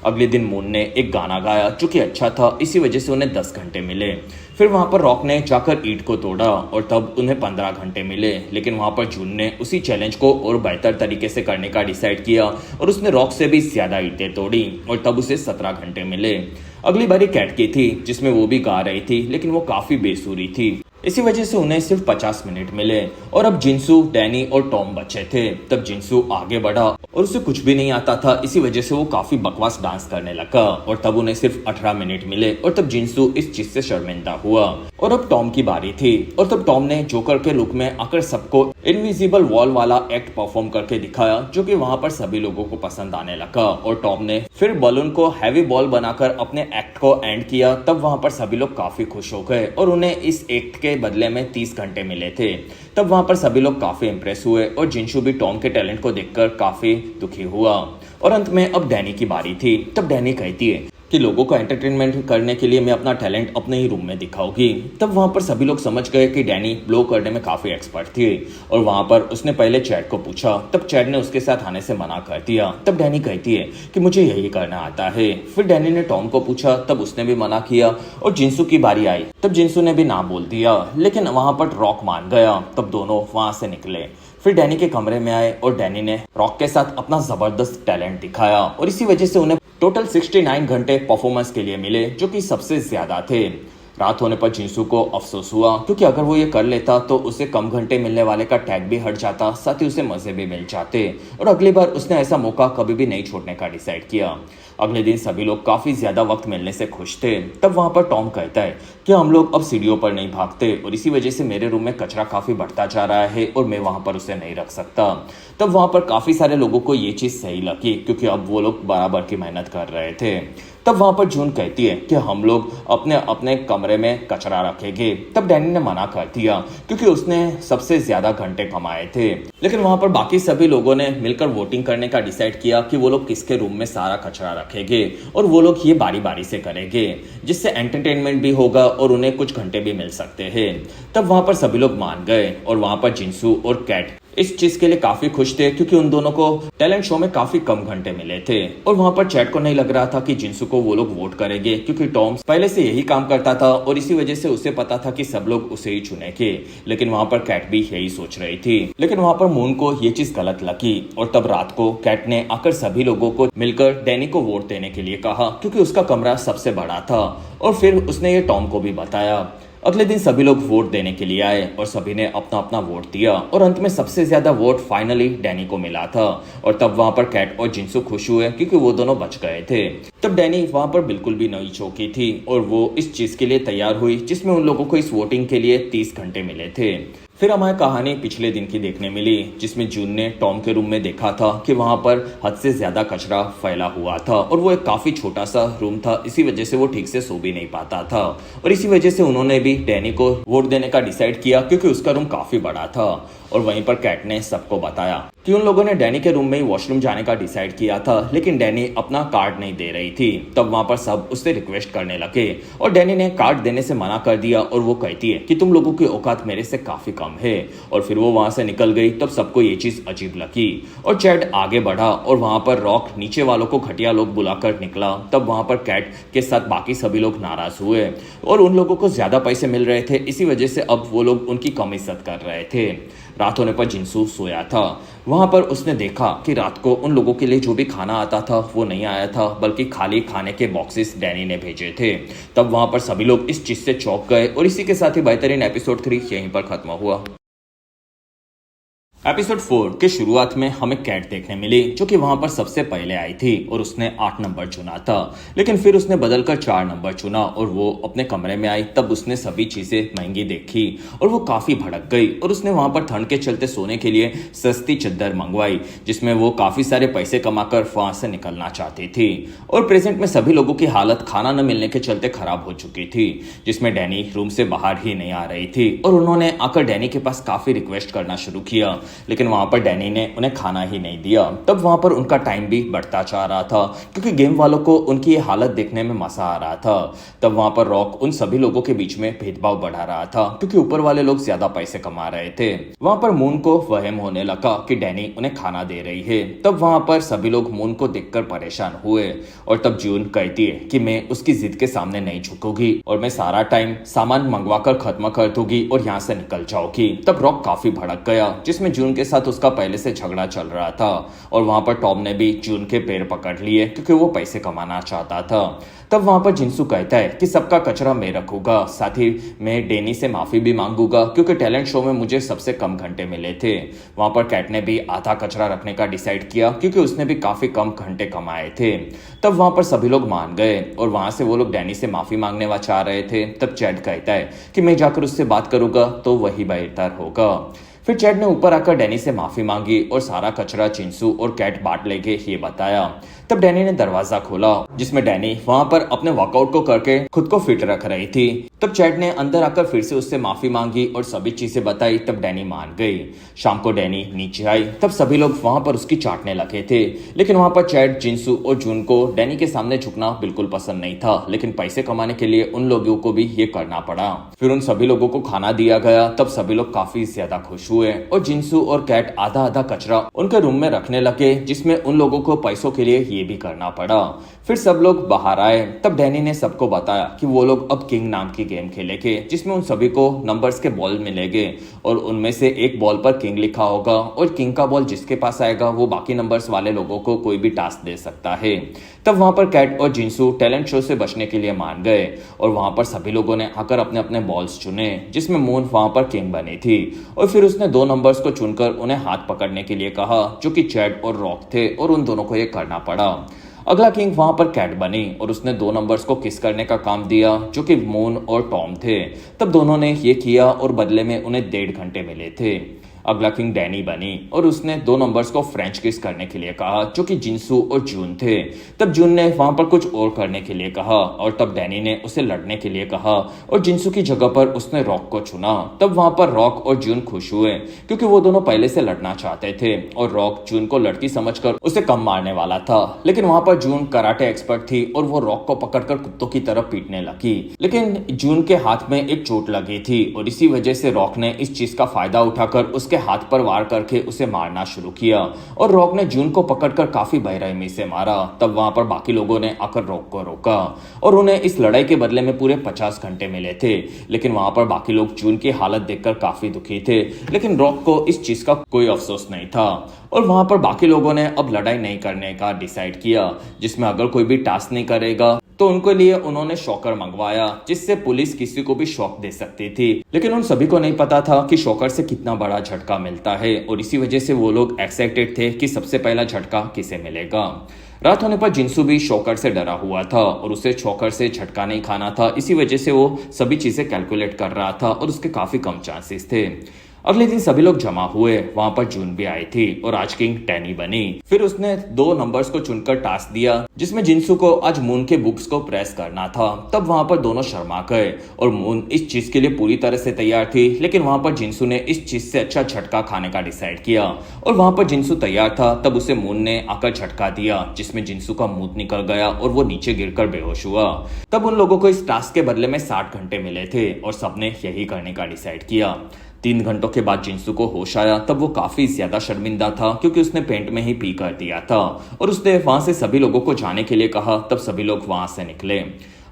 S1: अगले दिन मून ने एक गाना गाया जो कि अच्छा था, इसी वजह से उन्हें 10 घंटे मिले। फिर वहां पर रॉक ने जाकर ईंट को तोड़ा और तब उन्हें 15 घंटे मिले। लेकिन वहां पर जून ने उसी चैलेंज को और बेहतर तरीके से करने का डिसाइड किया और उसने रॉक से भी ज्यादा ईंटें तोड़ी और तब उसे 17 घंटे मिले। अगली बारी कैट की थी, जिसमें वो भी गा रही थी, लेकिन वो काफी बेसुरी थी, इसी वजह से उन्हें सिर्फ 50 मिनट मिले। और अब जिनसू, डैनी और टॉम बचे थे। तब जिनसू आगे बढ़ा और उसे कुछ भी नहीं आता था, इसी वजह से वो काफी बकवास डांस करने लगा और तब उन्हें सिर्फ 18 मिनट मिले और तब जिनसू इस चीज से शर्मिंदा हुआ। और अब टॉम की बारी थी और तब टॉम ने जोकर के लुक में आकर सबको इनविजिबल वॉल वाला एक्ट परफॉर्म करके दिखाया, जो कि वहां पर सभी लोगों को पसंद आने लगा। और टॉम ने फिर बलून को हैवी बॉल बनाकर अपने एक्ट को एंड किया। तब वहां पर सभी लोग काफी खुश हो गए और उन्हें इस एक्ट के बदले में 30 घंटे मिले थे। तब वहां पर सभी लोग काफी इंप्रेस हुए और जिनसू भी टॉम के टैलेंट को देखकर काफी दुखी हुआ। और अंत में अब डैनी की बारी थी। तब डैनी कहती है कि लोगों को एंटरटेनमेंट करने के लिए मैं अपना टैलेंट अपने ही रूम में दिखाऊंगी। तब वहां पर सभी लोग समझ गए कि डैनी ब्लो करने में काफी एक्सपर्ट थी और वहां पर उसने पहले चैड को पूछा। तब चैड ने उसके साथ आने से मना कर दिया। तब डैनी कहती है कि मुझे यही करना आता है। फिर डैनी ने टॉम को पूछा, तब उसने भी मना किया और जिनसू की बारी आई। तब जिनसू ने भी ना बोल दिया, लेकिन वहां पर रॉक मान गया। तब दोनों वहां से निकले। फिर डैनी के कमरे में आए और डैनी ने रॉक के साथ अपना जबरदस्त टैलेंट दिखाया और इसी वजह से उन्हें टोटल 69 घंटे परफॉर्मेंस के लिए मिले, जो कि सबसे ज्यादा थे। रात होने पर जिंसू को अफसोस हुआ क्योंकि अगर वो ये कर लेता तो उसे कम घंटे मिलने वाले का टैग भी हट जाता, साथ ही उसे मजे भी मिल जाते और अगली बार उसने ऐसा मौका कभी भी नहीं छोड़ने का डिसाइड किया। अगले दिन सभी लोग काफी ज्यादा वक्त मिलने से खुश थे। तब वहां पर टॉम कहता है कि हम लोग अब सीढ़ियों पर नहीं भागते और इसी वजह से मेरे रूम में कचरा काफी बढ़ता जा रहा है और मैं वहां पर उसे नहीं रख सकता। तब वहां पर काफी सारे लोगों को ये चीज सही लगी क्योंकि अब वो लोग बराबर की मेहनत कर रहे थे। तब वहां पर जून कहती है कि हम लोग अपने अपने कमरे में कचरा रखेंगे। तब डैनी ने मना कर दिया क्योंकि उसने सबसे ज्यादा घंटे कमाए थे। लेकिन वहां पर बाकी सभी लोगों ने मिलकर वोटिंग करने का डिसाइड किया कि वो लोग किसके रूम में सारा कचरा रखेंगे और वो लोग ये बारी बारी से करेंगे, जिससे एंटरटेनमेंट भी होगा और उन्हें कुछ घंटे भी मिल सकते हैं। तब वहां पर सभी लोग मान गए और वहां पर जिंसू और कैट इस चीज के लिए काफी खुश थे क्योंकि उन दोनों को टैलेंट शो में काफी कम घंटे मिले थे। और वहां पर चैट को नहीं लग रहा था कि जिंसू को वो लोग वोट करेंगे क्योंकि टॉम पहले से यही काम करता था और इसी वजह से उसे पता था कि सब लोग उसे ही चुनेंगे। लेकिन वहां पर कैट भी यही सोच रही थी। लेकिन वहां पर मून को ये चीज गलत लगी और तब रात को कैट ने आकर सभी लोगों को मिलकर डैनी को वोट देने के लिए कहा क्योंकि उसका कमरा सबसे बड़ा था और फिर उसने ये टॉम को भी बताया। अगले दिन सभी लोग वोट देने के लिए आए और सभी ने अपना अपना वोट दिया और अंत में सबसे ज्यादा वोट फाइनली डैनी को मिला था। और तब वहां पर कैट और जिंसू खुश हुए क्योंकि वो दोनों बच गए थे। तब डैनी वहां पर बिल्कुल भी नहीं चौंकी थी और वो इस चीज के लिए तैयार हुई जिसमें उन लोगों को इस वोटिंग के लिए 30 घंटे मिले थे। फिर हमें कहानी पिछले दिन की देखने मिली जिसमें जून ने टॉम के रूम में देखा था कि वहां पर हद से ज्यादा कचरा फैला हुआ था और वो एक काफी छोटा सा रूम था, इसी वजह से वो ठीक से सो भी नहीं पाता था। और इसी वजह से उन्होंने भी डैनी को वोट देने का डिसाइड किया क्योंकि उसका रूम काफी बड़ा था। और वहीं पर कैट ने सबको बताया कि उन लोगों ने डैनी के रूम में ही वॉशरूम जाने का डिसाइड किया था, लेकिन डैनी अपना कार्ड नहीं दे रही थी। तब वहां पर सब उससे रिक्वेस्ट करने लगे और डैनी ने कार्ड देने से मना कर दिया और वो कहती है कि तुम लोगों की औकात मेरे से काफी कम है। और फिर वो वहां से निकल गई। तब सबको ये चीज अजीब लगी और चैट आगे बढ़ा और वहां पर रॉक नीचे वालों को घटिया लोग बुलाकर निकला। तब वहां पर कैट के साथ बाकी सभी लोग नाराज हुए और उन लोगों को ज्यादा पैसे मिल रहे थे, इसी वजह से अब वो लोग उनकी कम इज्जत कर रहे थे। रात होने पर जिंसू सोया था। वहां पर उसने देखा कि रात को उन लोगों के लिए जो भी खाना आता था वो नहीं आया था, बल्कि खाली खाने के बॉक्सेस डैनी ने भेजे थे। तब वहां पर सभी लोग इस चीज से चौंक गए और इसी के साथ ही बेहतरीन एपिसोड 3 यहीं पर खत्म हुआ। एपिसोड 4 के शुरुआत में हमें कैट देखने मिली जो कि वहां पर सबसे पहले आई थी और उसने 8 नंबर चुना था, लेकिन फिर उसने बदलकर 4 नंबर चुना और वो अपने कमरे में आई। तब उसने सभी चीजें महंगी देखी और वो काफी भड़क गई और उसने वहां पर ठंड के चलते सोने के लिए सस्ती चद्दर मंगवाई जिसमें वो काफी सारे पैसे कमाकर वहां से निकलना चाहती थी। और प्रेजेंट में सभी लोगों की हालत खाना न मिलने के चलते खराब हो चुकी थी, जिसमें डैनी रूम से बाहर ही नहीं आ रही थी और उन्होंने आकर डैनी के पास काफी रिक्वेस्ट करना शुरू किया, लेकिन वहां पर डैनी ने उन्हें खाना ही नहीं दिया। तब वहां पर उनका टाइम भी बढ़ता जा रहा था क्योंकि गेम वालों को उनकी ये हालत देखने में मजा आ रहा था। तब वहां पर रॉक उन सभी लोगों के बीच में भेदभाव बढ़ा रहा था क्योंकि ऊपर वाले लोग ज्यादा पैसे कमा रहे थे। वहां पर मून को वहम होने लगा कि डैनी उन्हें खाना दे रही है। तब वहां पर सभी लोग मून को देखकर परेशान हुए और तब जून कहती है कि मैं उसकी जिद के सामने नहीं झुकूंगी और मैं सारा टाइम सामान मंगवाकर खत्म कर दूंगी और यहाँ से निकल जाऊंगी। तब रॉक काफी भड़क गया जिसमें जून के साथ उसका पहले से झगड़ा चल रहा था और वहां पर टॉम ने भी जून के पैर पकड़ लिए क्योंकि वो पैसे कमाना चाहता था। तब वहां पर जिंसू कहता है कि सबका कचरा मैं रखूंगा, साथ ही मैं डैनी से माफी भी मांगूंगा क्योंकि टैलेंट शो में मुझे सबसे कम घंटे मिले थे। वहां पर कैट ने भी आधा कचरा रखने का डिसाइड किया क्योंकि उसने भी काफी कम घंटे कमाए थे। तब वहां पर सभी लोग मान गए और वहां से वो लोग डैनी से माफी मांगने चाह रहे थे। तब चैट कहता है कि मैं जाकर उससे बात करूंगा तो वही बेहतर होगा। फिर चैट ने ऊपर आकर डैनी से माफी मांगी और सारा कचरा जिंसू और कैट बांट लेंगे ये बताया। तब डैनी ने दरवाजा खोला जिसमें डैनी वहां पर अपने वर्कआउट को करके खुद को फिट रख रही थी। तब चैट ने अंदर आकर फिर से उससे माफी मांगी और सभी चीजें बताई। तब डैनी मान गई। शाम को डैनी नीचे आई। तब सभी लोग वहां पर उसकी चाटने लगे थे, लेकिन वहां पर चैट, जिंसू और जून को डैनी के सामने झुकना बिल्कुल पसंद नहीं था, लेकिन पैसे कमाने के लिए उन लोगों को भी ये करना पड़ा। फिर उन सभी लोगों को खाना दिया गया। तब सभी लोग काफी ज्यादा खुश हुए और जिंसू और कैट आधा आधा कचरा उनके रूम में रखने लगे जिसमें उन लोगों को पैसों के लिए ये ये भी करना पड़ा। फिर सब लोग बाहर आए, तब डैनी ने सबको बताया कि वो लोग अब किंग नाम की गेम खेलेंगे, जिसमें उन सभी को नंबर्स के बॉल मिलेंगे और उनमें से एक बॉल पर किंग लिखा होगा और किंग का बॉल जिसके पास आएगा वो बाकी नंबर्स वाले लोगों को कोई भी टास्क दे सकता है। तब वहां पर कैट और जिनसू टैलेंट शो से बचने के लिए मान गए और वहां पर सभी लोगों ने आकर अपने अपने बॉल्स चुने, जिसमें मून वहां पर किंग बनी थी। और फिर उसने दो नंबर्स को चुनकर उन्हें हाथ पकड़ने के लिए कहा, जो कि चैड और रॉक थे, और उन दोनों को ये करना पड़ा। अगला किंग वहां पर कैट बनी और उसने दो नंबर्स को किस करने का काम दिया, जो कि मून और टॉम थे। तब दोनों ने ये किया और बदले में उन्हें 1.5 घंटे मिले थे। अगला किंग डैनी बनी और उसने दो नंबर्स को फ्रेंच किस करने के लिए कहा, जो कि जिनसू और जून थे। तब जून ने वहां पर कुछ और करने के लिए कहा और तब डैनी ने उसे लड़ने के लिए कहा और जिनसू की जगह पर उसने रॉक को चुना। तब वहां पर रॉक और जून खुश हुए क्योंकि वो दोनों पहले से लड़ना चाहते थे और रॉक जून को लड़की समझकर उसे कम मारने वाला था। लेकिन वहां पर जून कराटे एक्सपर्ट थी और वो रॉक को पकड़कर कुत्तों की तरह पीटने लगी। लेकिन जून के हाथ में एक चोट लगी थी और इसी वजह से रॉक ने इस चीज का फायदा उठाकर उसके हाथ पर वार करके उसे मारना शुरू किया और रॉक ने जून को पकड़कर काफी बेरहमी से मारा। तब वहां पर बाकी लोगों ने आकर रॉक को रोका और उन्हें इस लड़ाई के बदले में पूरे 50 घंटे मिले थे। लेकिन वहां पर बाकी लोग जून की हालत देखकर काफी दुखी थे, लेकिन रॉक को इस चीज का कोई अफसोस नहीं था। और वहां पर बाकी लोगों ने अब लड़ाई नहीं करने का डिसाइड किया, जिसमें अगर कोई भी टास्क नहीं करेगा तो उनके लिए उन्होंने शॉकर मंगवाया, जिससे पुलिस किसी को भी शॉक दे सकती थी। लेकिन उन सभी को नहीं पता था कि शॉकर से कितना बड़ा झटका मिलता है और इसी वजह से वो लोग एक्साइटेड थे कि सबसे पहला झटका किसे मिलेगा। रात होने पर जिनसू भी शॉकर से डरा हुआ था और उसे शॉकर से झटका नहीं खाना था, इसी वजह से वो सभी चीजें कैलकुलेट कर रहा था और उसके काफी कम चांसेस थे। अगले दिन सभी लोग जमा हुए, वहां पर जून भी आई थी और आज किंग डैनी बनी। फिर उसने दो नंबर्स को चुनकर टास्क दिया, जिसमें जिनसू को आज मून के बुक्स को प्रेस करना था। तब वहां पर दोनों शर्मा गए और मून इस चीज के लिए पूरी तरह से तैयार थी, लेकिन वहां पर जिनसू ने इस चीज से अच्छा झटका खाने का डिसाइड किया और वहां पर जिनसू तैयार था। तब उसे मून ने आकर झटका दिया, जिसमें जिनसू का मुंह निकल गया और वो नीचे गिरकर बेहोश हुआ। तब उन लोगों को इस टास्क के बदले में 60 घंटे मिले थे और सबने यही करने का डिसाइड किया। 3 घंटों के बाद जिनसू को होश आया। तब वो काफी ज्यादा शर्मिंदा था क्योंकि उसने पेंट में ही पी कर दिया था और उसने वहां से सभी लोगों को जाने के लिए कहा। तब सभी लोग वहां से निकले।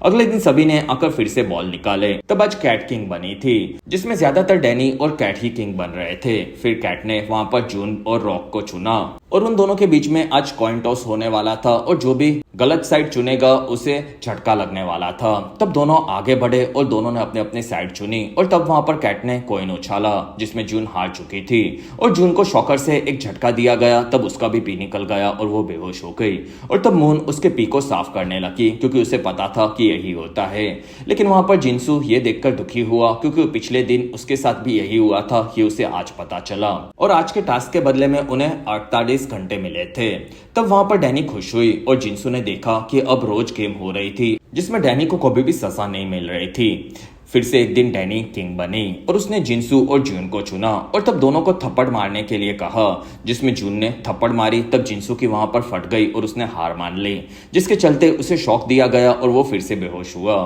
S1: अगले दिन सभी ने आकर फिर से बॉल निकाले। तब आज कैट किंग बनी थी, जिसमें ज्यादातर डैनी और कैट ही किंग बन रहे थे। फिर कैट ने वहां पर जून और रॉक को चुना और उन दोनों के बीच में आज कॉइन टॉस होने वाला था और जो भी गलत साइड चुनेगा उसे झटका लगने वाला था। तब दोनों आगे बढ़े और दोनों ने अपने अपने साइड चुनी और तब वहां पर कैट ने कॉइन उछाला, जिसमें जून हार चुकी थी और जून को शॉकर से एक झटका दिया गया। तब उसका भी पी निकल गया और वो बेहोश हो गई और तब मून उसके पी को साफ करने लगी क्योंकि उसे पता था कि यही होता है। लेकिन वहां पर जिनसू ये देखकर दुखी हुआ क्योंकि पिछले दिन उसके साथ भी यही हुआ था, ये उसे आज पता चला और आज के टास्क के बदले में उन्हें 48 घंटे मिले थे। तब वहां पर डैनी खुश हुई और जिनसू ने देखा कि अब रोज गेम हो रही थी, जिसमें डैनी को कभी भी सजा नहीं मिल रही थी। फिर से एक दिन डैनी किंग बनी और उसने जिनसू और जून को चुना और तब दोनों को थप्पड़ मारने के लिए कहा, जिसमें जून ने थप्पड़ मारी। तब जिनसू की वहां पर फट गई और उसने हार मान ली, जिसके चलते उसे शॉक दिया गया और वो फिर से बेहोश हुआ।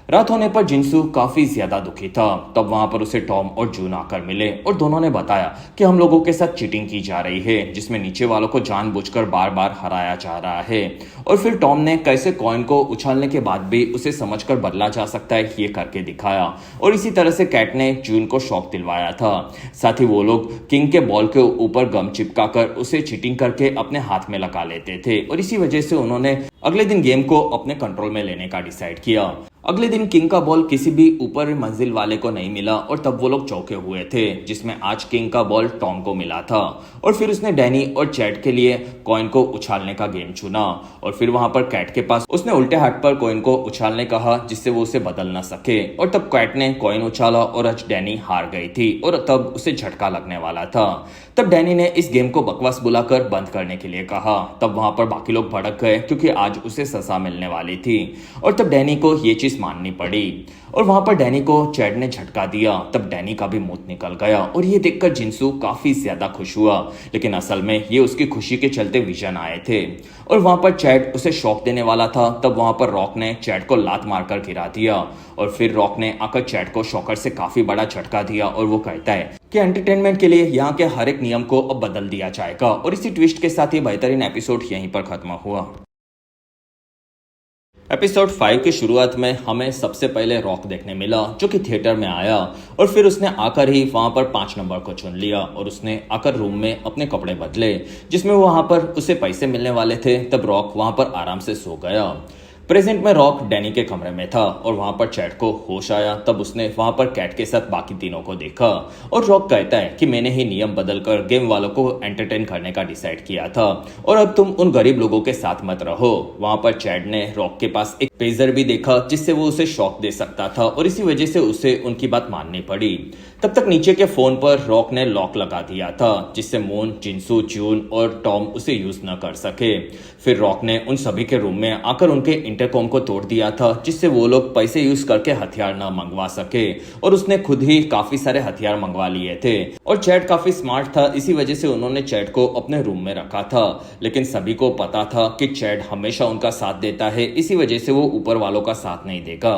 S1: रात होने पर जिनसू काफी ज्यादा दुखी था। तब वहां पर उसे टॉम और जून आकर मिले और दोनों ने बताया कि हम लोगों के साथ चीटिंग की जा रही है, जिसमें नीचे वालों को जानबूझकर बार बार हराया जा रहा है। और फिर टॉम ने कैसे कॉइन को उछालने के बाद भी उसे समझकर बदला जा सकता है ये करके दिखाया और इसी तरह से कैट ने जून को शॉक दिलवाया था। साथ ही वो लोग किंग के बॉल के ऊपर गम चिपकाकर उसे चीटिंग करके अपने हाथ में लगा लेते थे और इसी वजह से उन्होंने अगले दिन गेम को अपने कंट्रोल में लेने का डिसाइड किया। अगले दिन किंग का बॉल किसी भी ऊपर मंजिल वाले को नहीं मिला और तब वो लोग चौंके हुए थे, जिसमें आज किंग का बॉल टॉम को मिला था और फिर उसने डैनी और चैट के लिए कॉइन को उछालने का गेम चुना और फिर वहां पर कैट के पास उसने उल्टे हाथ पर कॉइन को उछालने कहा, जिससे वो उसे बदल ना सके और तब कैट ने कॉइन उछाला और आज डैनी हार गई थी और तब उसे झटका लगने वाला था। तब डैनी ने इस गेम को बकवास बुलाकर बंद करने के लिए कहा। तब वहां पर बाकी लोग भड़क गए क्योंकि आज उसे सजा मिलने वाली थी और तब डैनी को ये चीज माननी पड़ी और वहां पर डैनी को चैड ने झटका दिया। तब डैनी का भी मुंह निकल गया और ये देखकर जिनसू काफी ज्यादा खुश हुआ, लेकिन असल में ये उसकी खुशी के चलते विजन आए थे और वहां पर चैड उसे शॉक देने वाला था। तब वहां पर रॉक ने चैड को लात मारकर गिरा दिया और फिर रॉक ने आकर चैड को शॉकर से काफी बड़ा झटका दिया और वो कहता है कि एंटरटेनमेंट के लिए यहाँ के हर एक नियम को अब बदल दिया जाएगा। और इसी ट्विस्ट के साथ ये बेहतरीन एपिसोड यहीं पर खत्म हुआ। एपिसोड 5 की शुरुआत में हमें सबसे पहले रॉक देखने मिला, जो कि थिएटर में आया और फिर उसने आकर ही वहां पर 5 नंबर को चुन लिया और उसने आकर रूम में अपने कपड़े बदले, जिसमें वहां पर उसे पैसे मिलने वाले थे। तब रॉक वहां पर आराम से सो गया। प्रेजेंट में रॉक डैनी के कमरे में था और वहां पर चैट को होश आया। तब उसने वहां पर कैट के साथ बाकी तीनों को देखा और रॉक कहता है कि मैंने ही नियम बदलकर गेम वालों को एंटरटेन करने का डिसाइड किया था और अब तुम उन गरीब लोगों के साथ मत रहो। वहां पर चैट ने रॉक के पास एक पेजर भी देखा जिससे वो उसे शॉक दे सकता था और इसी वजह से उसे उनकी बात माननी पड़ी। तब तक नीचे के फोन पर रॉक ने लॉक लगा दिया था जिससे मून, जिनसू, जून और टॉम उसे यूज न कर सके। फिर रॉक ने उन सभी के रूम में आकर उनके इंटरकॉम को तोड़ दिया था जिससे वो लोग पैसे यूज करके हथियार न मंगवा सके और उसने खुद ही काफी सारे हथियार मंगवा लिए थे। और चैट काफी स्मार्ट था, इसी वजह से उन्होंने चैट को अपने रूम में रखा था। लेकिन सभी को पता था कि चैट हमेशा उनका साथ देता है, इसी वजह से वो ऊपर वालों का साथ नहीं देगा।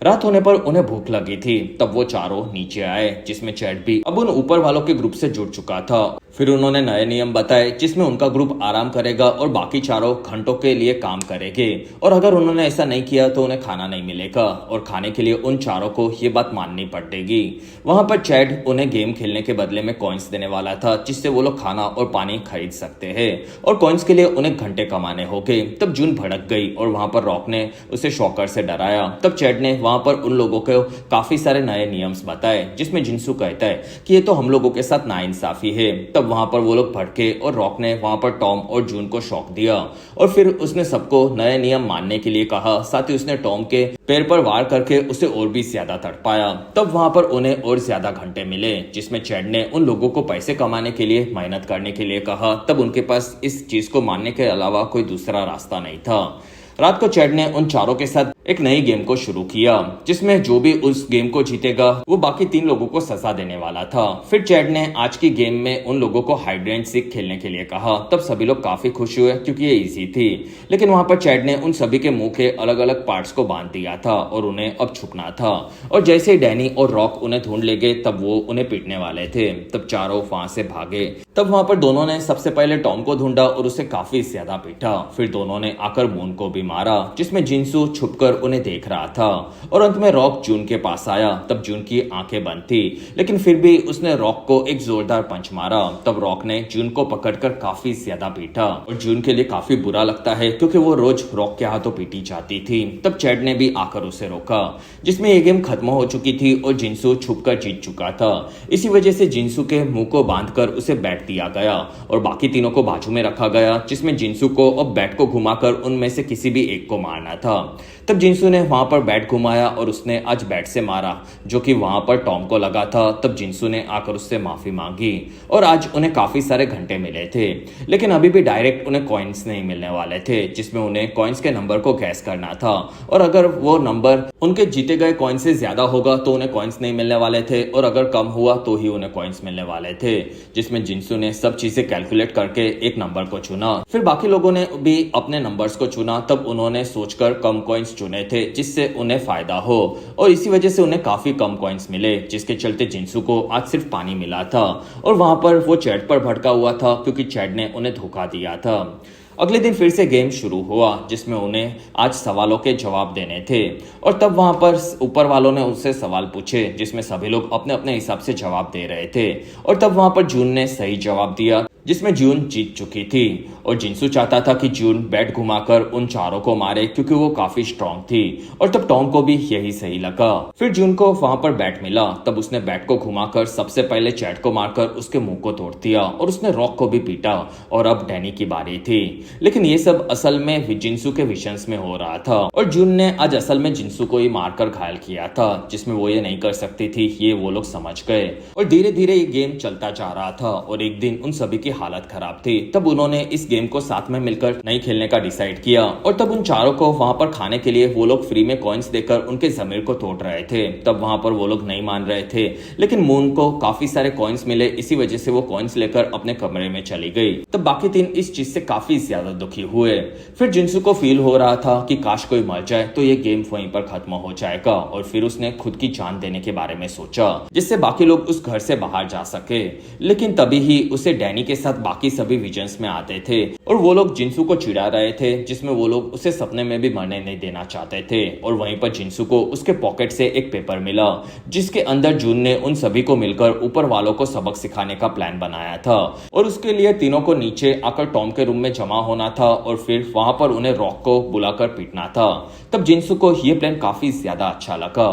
S1: रात होने पर उन्हें भूख लगी थी, तब वो चारों नीचे आए जिसमें चैट भी अब उन ऊपर वालों के ग्रुप से जुड़ चुका था। फिर उन्होंने नए नियम बताए जिसमें उनका ग्रुप आराम करेगा और बाकी चारों घंटों के लिए काम करेंगे और अगर उन्होंने ऐसा नहीं किया तो उन्हें खाना नहीं मिलेगा और खाने के लिए उन चारों को ये बात माननी पड़ेगी। वहां पर चैट उन्हें गेम खेलने के बदले में कॉइन्स देने वाला था जिससे वो लोग खाना और पानी खरीद सकते हैं और कॉइन्स के लिए उन्हें घंटे कमाने होंगे। तब जून भड़क गई और वहां पर रॉक ने उसे शॉकर से डराया। तब चैट ने वहां पर उन लोगों को काफी सारे नए नियम्स बताए जिसमें जिनसू कहता है कि ये तो हम लोगों के साथ नाइंसाफी है। तब वहां पर वो लोग भड़के और रॉक ने वहां पर टॉम और जून को शॉक दिया और फिर उसने सबको नए नियम मानने के लिए कहा। साथ ही उसने टॉम के पैर पर वार करके उसे और भी ज्यादा तड़पाया। तब वहां पर उन्हें और ज्यादा घंटे मिले जिसमें चैट ने उन लोगों को पैसे कमाने के लिए मेहनत करने के लिए कहा। तब उनके पास इस चीज को मानने के अलावा कोई दूसरा रास्ता नहीं था। रात को चैट ने उन चारों के साथ एक नई गेम को शुरू किया जिसमें जो भी उस गेम को जीतेगा वो बाकी 3 लोगों को सजा देने वाला था। फिर चैट ने आज की गेम में उन लोगों को हाइड एंड सीक खेलने के लिए कहा। तब सभी लोग काफी खुश हुए क्योंकि ये इजी थी। लेकिन वहां पर चैट ने उन सभी के मुंह के अलग अलग पार्ट्स को बांध दिया था और उन्हें अब छुपना था और जैसे ही डैनी और रॉक उन्हें ढूंढ ले गए तब वो उन्हें पीटने वाले थे। तब चारों वहां से भागे। तब वहां पर दोनों ने सबसे पहले टॉम को ढूंढा और उसे काफी ज्यादा पीटा। फिर दोनों ने आकर मून को भी मारा जिसमें जिनसू छुपकर उन्हें देख रहा था और अंत में रॉक जून के पास आया। तब जून की आंखें बंद थी लेकिन फिर भी उसने रॉक को एक जोरदार पंच मारा। तब रॉक ने जून को पकड़कर काफी ज्यादा पीटा और जून के लिए काफी बुरा लगता है क्योंकि वो रोज रॉक के हाथों पीटी जाती थी। तब चैट ने भी आकर उसे रोका जिसमें ये गेम खत्म हो चुकी थी और जिनसू छुपकर जीत चुका था। इसी वजह से जिनसू के मुंह को बांधकर उसे बैट दिया गया और बाकी तीनों को बाजू में रखा गया जिसमें जिनसू को अब बैट को घुमाकर उनमें से किसी भी एक को मारना था। तब जिनसू ने वहां पर बैट घुमाया और उसने आज बैट से मारा जो कि वहां पर टॉम को लगा था। तब जिनसू ने आकर उससे माफी मांगी और आज उन्हें काफी सारे घंटे मिले थे लेकिन अभी भी डायरेक्ट उन्हें कॉइन्स नहीं मिलने वाले थे जिसमें उन्हें कॉइन्स के नंबर को गैस करना था और अगर वो नंबर उनके जीते गए कॉइन्स से ज्यादा होगा तो उन्हें कॉइन्स नहीं मिलने वाले थे और अगर कम हुआ तो ही उन्हें कॉइन्स मिलने वाले थे। जिसमें जिनसू ने सब चीजें कैलकुलेट करके एक नंबर को चुना। फिर बाकी लोगों ने भी अपने नंबर्स को चुना। तब उन्होंने सोचकर कम कॉइन्स चुने थे जिससे उन्हें फायदा हो और इसी वजह से उन्हें काफी कम कॉइन्स मिले जिसके चलते जिनसू को आज सिर्फ पानी मिला था और वहां पर वो चैट पर भड़का हुआ था क्योंकि चैट ने उन्हें धोखा दिया था। अगले दिन फिर से गेम शुरू हुआ जिसमें उन्हें आज सवालों के जवाब देने थे और तब वहां पर ऊपर वालों ने उससे सवाल पूछे जिसमें सभी लोग अपने अपने हिसाब से जवाब दे रहे थे और तब वहां पर जून ने सही जवाब दिया जिसमें जून जीत चुकी थी और जिनसू चाहता था कि जून बैट घुमाकर उन चारों को मारे क्योंकि वो काफी स्ट्रांग थी और तब टॉम को भी यही सही लगा। फिर जून को वहां पर बैट मिला। तब उसने बैट को घुमाकर सबसे पहले चैट को मारकर उसके मुंह को तोड़ दिया और उसने रॉक को भी पीटा और अब डैनी की बारी थी। लेकिन ये सब असल में जिनसू के विशंस में हो रहा था और जून ने आज असल में जिनसू को ही मारकर घायल किया था जिसमें वो ये नहीं कर सकती थी। ये वो लोग समझ गए और धीरे धीरे ये गेम चलता जा रहा था और एक दिन उन सभी की हालत खराब थी। तब उन्होंने इस गेम को साथ में मिलकर नहीं खेलने का डिसाइड किया और तब उन चारों को वहां पर खाने के लिए वो लोग फ्री में कॉइन्स देकर उनके जमीर को तोड़ रहे थे। तब वहां पर वो लोग नहीं मान रहे थे लेकिन मून को काफी सारे कॉइन्स मिले, इसी वजह से वो कॉइन्स लेकर अपने कमरे में चली गई। तब बाकी 3 इस चीज से काफी ज्यादा दुखी हुए। फिर जिनसू को फील हो रहा था कि काश कोई मर जाए तो ये गेम वहीं पर खत्म हो जाएगा और फिर उसने खुद की जान देने के बारे में सोचा जिससे बाकी लोग उस घर से बाहर जा सके। लेकिन तभी ही उसे डैनी के साथ बाकी सभी विजन्स में आते थे और वो लोग जिनसू को चिढ़ा रहे थे, जिसमें वो लोग उसे सपने में भी मरने नहीं देना चाहते थे। और वहीं पर जिनसू को उसके पॉकेट से एक पेपर मिला जिसके अंदर जून ने उन सभी को मिलकर ऊपर वालों को सबक सिखाने का प्लान बनाया था और उसके लिए तीनों को नीचे आकर टॉम के रूम में जमा होना था और फिर वहां पर उन्हें रॉक को बुलाकर पीटना था। तब जिनसू को यह प्लान काफी ज्यादा अच्छा लगा।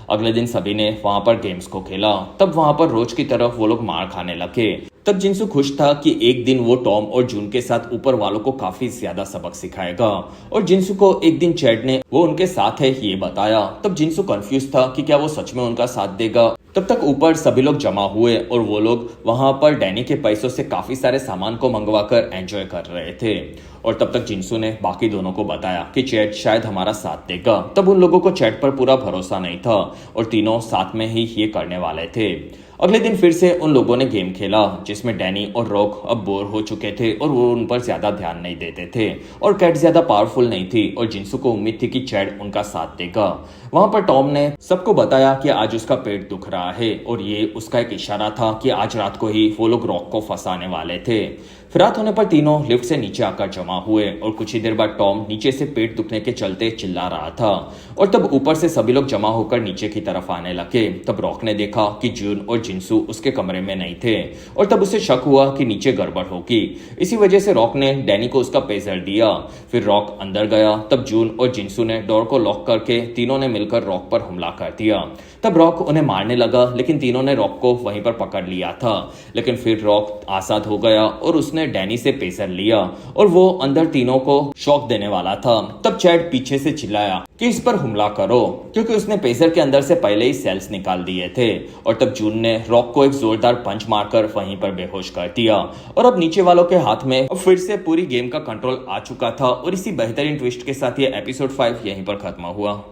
S1: अगले दिन सभी ने वहां पर गेम्स को खेला। तब वहां पर रोज की तरह वो लोग मार खाने लगे। तब जिनसू खुश था कि एक दिन वो टॉम और जून के साथ ऊपर वालों को काफी ज्यादा सबक सिखाएगा और जिनसू को एक दिन चैड ने वो उनके साथ है ये बताया। तब जिनसू कंफ्यूज था कि क्या वो सच में उनका साथ देगा। तब तक ऊपर सभी लोग जमा हुए और वो लोग वहां पर डैनी के पैसों से काफी सारे सामान को मंगवाकर एंजॉय कर रहे थे। और तब तक जिनसू ने बाकी दोनों को बताया कि चैट शायद हमारा साथ देगा। तब उन लोगों को चैट पर पूरा भरोसा नहीं था और तीनों साथ में ही ये करने वाले थे। अगले दिन फिर से उन लोगों ने गेम खेला जिसमें डैनी और रॉक अब बोर हो चुके थे और वो उन पर ज्यादा ध्यान नहीं देते थे और कैट ज्यादा पावरफुल नहीं थी और जिनसू को उम्मीद थी कि चैड उनका साथ देगा। वहां पर टॉम ने सबको बताया कि आज उसका पेट दुख रहा है और ये उसका एक इशारा था कि आज रात को ही वो लोग रॉक को फंसाने वाले थे। फिर रात होने पर तीनों लिफ्ट से नीचे आकर जमा हुए और कुछ ही देर बाद टॉम नीचे से पेट दुखने के चलते चिल्ला रहा था और तब ऊपर से सभी लोग जमा होकर नीचे की तरफ आने लगे। तब रॉक ने देखा कि जून और जिनसू उसके कमरे में नहीं थे और तब उसे शक हुआ कि नीचे गड़बड़ होगी। इसी वजह से रॉक ने डैनी को उसका पेजर दिया। फिर रॉक अंदर गया। तब जून और जिनसू ने डोर को लॉक करके तीनों ने मिलकर रॉक पर हमला कर दिया। तब रॉक उन्हें मारने लगा लेकिन तीनों ने रॉक को वहीं पर पकड़ लिया था। लेकिन फिर रॉक आजाद हो गया और उसने डैनी से पेसर लिया और वो अंदर तीनों को शॉक देने वाला था। तब चैड पीछे से चिल्लाया कि इस पर हमला करो क्योंकि उसने पेसर के अंदर से पहले ही सेल्स निकाल दिए थे। और तब जून ने रॉक को एक जोरदार पंच मारकर वहीं पर बेहोश कर दिया और अब नीचे वालों के हाथ में फिर से पूरी गेम का कंट्रोल आ चुका था। और इसी बेहतरीन ट्विस्ट के साथ ये एपिसोड 5 यहीं पर खत्म हुआ।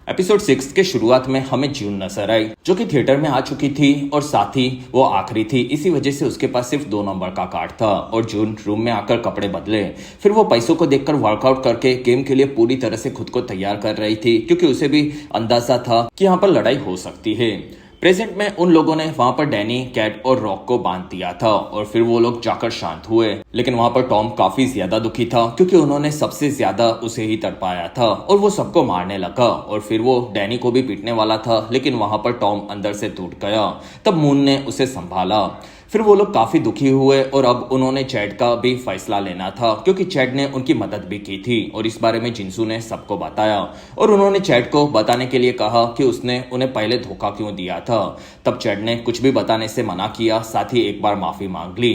S1: एपिसोड 6 के शुरुआत में हमें जून नजर आई जो कि थिएटर में आ चुकी थी और साथ ही वो आखिरी थी। इसी वजह से उसके पास सिर्फ 2 नंबर का कार्ड था और जून रूम में आकर कपड़े बदले। फिर वो पैसों को देखकर वर्कआउट करके गेम के लिए पूरी तरह से खुद को तैयार कर रही थी क्योंकि उसे भी अंदाजा था कि यहाँ पर लड़ाई हो सकती है। प्रेजेंट में उन लोगों ने वहां पर डैनी, कैट और रॉक को बांध दिया था और फिर वो लोग जाकर शांत हुए। लेकिन वहां पर टॉम काफी ज्यादा दुखी था क्योंकि उन्होंने सबसे ज्यादा उसे ही तड़पाया था और वो सबको मारने लगा और फिर वो डैनी को भी पीटने वाला था लेकिन वहां पर टॉम अंदर से टूट गया। तब मून ने उसे संभाला। फिर वो लोग काफी दुखी हुए और अब उन्होंने चैड का भी फैसला लेना था क्योंकि चैड ने उनकी मदद भी की थी और इस बारे में जिनसू ने सबको बताया और उन्होंने चैड को बताने के लिए कहा कि उसने उन्हें पहले धोखा क्यों दिया था। तब चैड ने कुछ भी बताने से मना किया, साथ ही एक बार माफी मांग ली।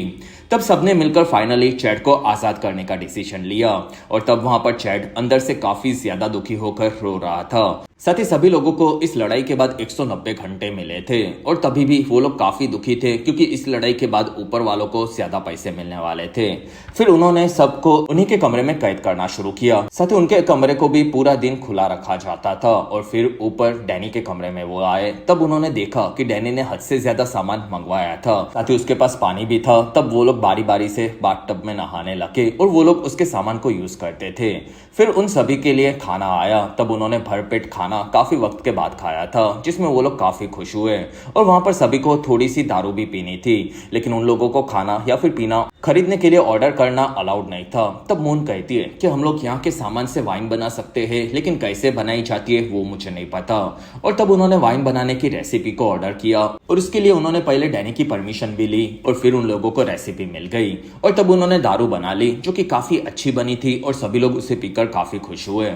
S1: तब सबने मिलकर फाइनली चैड को आजाद करने का डिसीजन लिया और तब वहां पर चैड अंदर से काफी ज्यादा दुखी होकर रो रहा था। साथ ही सभी लोगों को इस लड़ाई के बाद 190 घंटे मिले थे और तभी भी वो लोग काफी दुखी थे क्योंकि इस लड़ाई के बाद ऊपर वालों को ज्यादा पैसे मिलने वाले थे। फिर उन्होंने सबको उन्हीं के कमरे में कैद करना शुरू किया। साथ ही उनके कमरे को भी पूरा दिन खुला रखा जाता था और फिर ऊपर डैनी के कमरे में वो आए। तब उन्होंने देखा कि डैनी ने हद से ज्यादा सामान मंगवाया था, साथ ही उसके पास पानी भी था। तब वो लोग बारी बारी से बाथटब में नहाने लगे और वो लोग उसके सामान को यूज करते थे। फिर उन सभी के लिए खाना आया। तब उन्होंने भरपेट खाना काफी वक्त के बाद खाया था जिसमें वो लोग काफी खुश हुए और वहां पर सभी को थोड़ी सी दारू भी पीनी थी लेकिन उन लोगों को खाना या फिर पीना खरीदने के लिए ऑर्डर करना अलाउड नहीं था। तब मून कहती है कि हम लोग यहाँ के सामान से वाइन बना सकते हैं लेकिन कैसे बनाई जाती है वो मुझे नहीं पता। और तब उन्होंने वाइन बनाने की रेसिपी को ऑर्डर किया और उसके लिए उन्होंने पहले डैनी की परमिशन भी ली और फिर उन लोगों को रेसिपी मिल गई और तब उन्होंने दारू बना ली जो कि काफी अच्छी बनी थी और सभी लोग उसे पीकर काफी खुश हुए।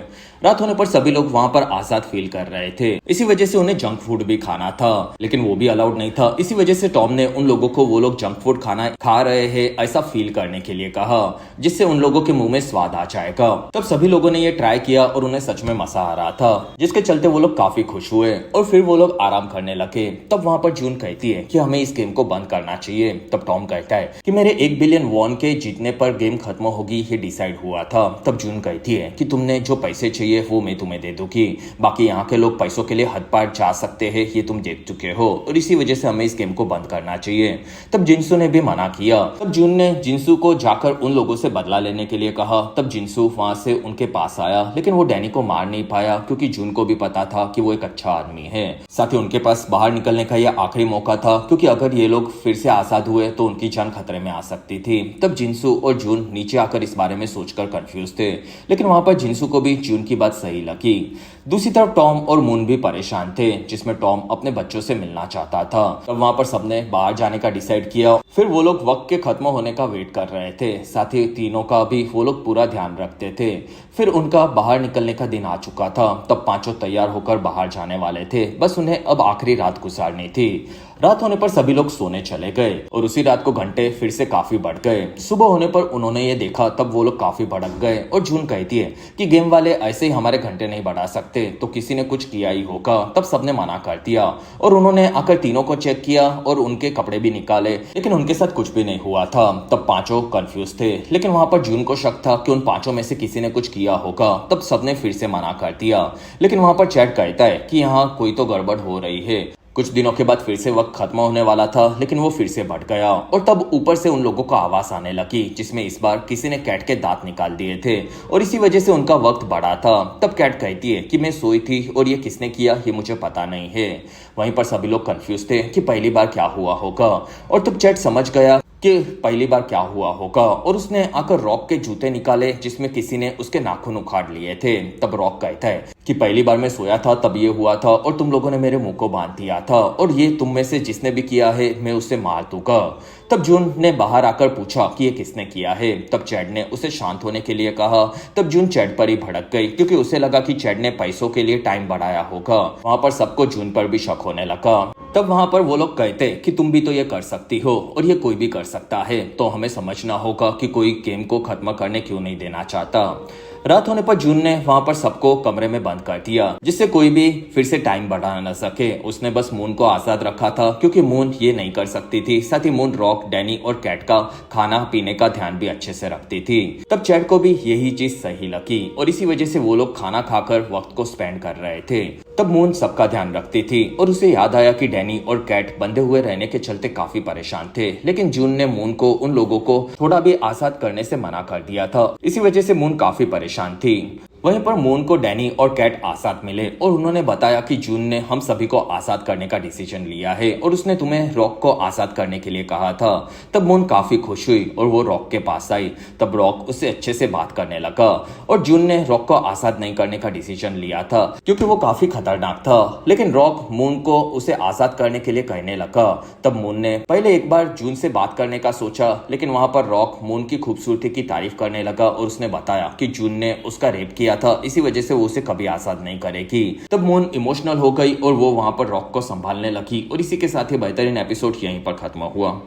S1: रात होने पर सभी लोग वहां पर आजाद फील कर रहे थे। इसी वजह से उन्हें जंक फूड भी खाना था लेकिन वो भी अलाउड नहीं था। इसी वजह से टॉम ने उन लोगों को वो लोग जंक फूड खाना खा रहे हैं ऐसा फील करने के लिए कहा जिससे उन लोगों के मुंह में स्वाद आ जाएगा। तब सभी लोगों ने ये ट्राई किया और उन्हें सच में मजा आ रहा था जिसके चलते वो लोग काफी खुश हुए और फिर वो लोग आराम करने लगे। तब वहां पर जून कहती है कि हमें इस गेम को बंद करना चाहिए। तब टॉम कहता है कि मेरे 1 बिलियन वॉन के जीतने पर गेम खत्म होगी ये डिसाइड हुआ था। तब जून कहती है कि तुमने जो पैसे चाहिए चाहिए वो मैं तुम्हें दे दूंगी, बाकी यहाँ के लोग पैसों के लिए हद पार जा सकते हैं ये तुम देख चुके हो, और इसी वजह से हमें इस गेम को बंद करना चाहिए। तब जिनसू ने भी मना किया। तब जून ने जिनसू को जाकर उन लोगों से बदला लेने के लिए कहा। तब जिनसू वहां से उनके पास आया, लेकिन वो डैनी को मार नहीं पाया क्योंकि जून को भी पता था कि वो एक अच्छा आदमी है। साथ ही उनके पास बाहर निकलने का यह आखिरी मौका था, क्योंकि अगर ये लोग फिर से आजाद हुए तो उनकी जान खतरे में आ सकती थी। तब जिनसू और जून नीचे आकर इस बारे में सोचकर कंफ्यूज थे, लेकिन वहां पर जिनसू को भी जून की बात सही लगी। दूसरी तरफ टॉम और मून भी परेशान थे, जिसमें टॉम अपने बच्चों से मिलना चाहता था। तब वहां पर सबने बाहर जाने का डिसाइड किया। फिर वो लोग वक्त के खत्म होने का वेट कर रहे थे, साथ ही तीनों का भी वो लोग पूरा ध्यान रखते थे। फिर उनका बाहर निकलने का दिन आ चुका था। तब पांचों तैयार होकर बाहर जाने वाले थे, बस उन्हें अब आखिरी रात गुजारनी थी। रात होने पर सभी लोग सोने चले गए और उसी रात को घंटे फिर से काफी बढ़ गए। सुबह होने पर उन्होंने ये देखा, तब वो लोग काफी भड़क गए और जून कहती है कि गेम वाले ऐसे ही हमारे घंटे नहीं बढ़ा सकते, तो किसी ने कुछ किया ही होगा। तब सबने मना कर दिया और उन्होंने आकर तीनों को चेक किया और उनके कपड़े भी निकाले, लेकिन उनके साथ कुछ भी नहीं हुआ था। तब पांचों कंफ्यूज थे, लेकिन वहां पर जून को शक था कि उन पांचों में से किसी ने कुछ किया होगा। तब सबने फिर से मना कर दिया, लेकिन वहां पर चैट कहता है कि यहाँ कोई तो गड़बड़ हो रही है। कुछ दिनों के बाद फिर से वक्त खत्म होने वाला था, लेकिन वो फिर से बढ़ गया और तब ऊपर से उन लोगों को आवाज आने लगी, जिसमें इस बार किसी ने कैट के दांत निकाल दिए थे और इसी वजह से उनका वक्त बढ़ा था। तब कैट कहती है कि मैं सोई थी और ये किसने किया ये मुझे पता नहीं है। वहीं पर सभी लोग कंफ्यूज थे कि पहली बार क्या हुआ होगा, और तब चैट समझ गया कि पहली बार क्या हुआ होगा और उसने आकर रॉक के जूते निकाले, जिसमें किसी ने उसके नाखून उखाड़ लिए थे। तब रॉक कहता है कि पहली बार मैं सोया था तब ये हुआ था और तुम लोगों ने मेरे मुंह को बांध दिया था, और ये तुम में से जिसने भी किया है मैं उसे मार दूंगा। तब जून ने बाहर आकर पूछा कि ये किसने किया है। तब चैड ने उसे शांत होने के लिए कहा। तब जून चैड पर ही भड़क गई, क्योंकि उसे लगा कि चैड ने पैसों के लिए टाइम बढ़ाया होगा। वहां पर सबको जून पर भी शक होने लगा। तब वहां पर वो लोग कहते कि तुम भी तो ये कर सकती हो और ये कोई भी कर सकता है, तो हमें समझना होगा कि कोई गेम को खत्म करने क्यों नहीं देना चाहता। रात होने पर जून ने वहां पर सबको कमरे में बंद कर दिया, जिससे कोई भी फिर से टाइम बढ़ा न सके। उसने बस मून को आजाद रखा था, क्योंकि मून ये नहीं कर सकती थी। साथ ही मून रॉक, डैनी और कैट का खाना पीने का ध्यान भी अच्छे से रखती थी। तब चैट को भी यही चीज सही लगी और इसी वजह से वो लोग खाना खाकर वक्त को स्पेंड कर रहे थे। तब मून सबका ध्यान रखती थी और उसे याद आया कि डैनी और कैट बंधे हुए रहने के चलते काफी परेशान थे, लेकिन जून ने मून को उन लोगों को थोड़ा भी आजाद करने से मना कर दिया था। इसी वजह से मून काफी परेशान थी। वहीं पर मून को डैनी और कैट आजाद मिले और उन्होंने बताया कि जून ने हम सभी को आजाद करने का डिसीजन लिया है और उसने तुम्हें रॉक को आजाद करने के लिए कहा था। तब मून काफी खुश हुई और वो रॉक के पास आई। तब रॉक उससे अच्छे से बात करने लगा और जून ने रॉक को आजाद नहीं करने का डिसीजन लिया था, क्योंकि वो काफी खतरनाक था। लेकिन रॉक मून को उसे आजाद करने के लिए कहने लगा। तब मून ने पहले एक बार जून से बात करने का सोचा, लेकिन वहां पर रॉक मून की खूबसूरती की तारीफ करने लगा और उसने बताया कि जून ने उसका रेप किया था, इसी वजह से वो उसे कभी आजाद नहीं करेगी। तब मून इमोशनल हो गई और वो वहां पर रॉक को संभालने लगी और इसी के साथ ही बेहतरीन एपिसोड यहीं पर खत्म हुआ।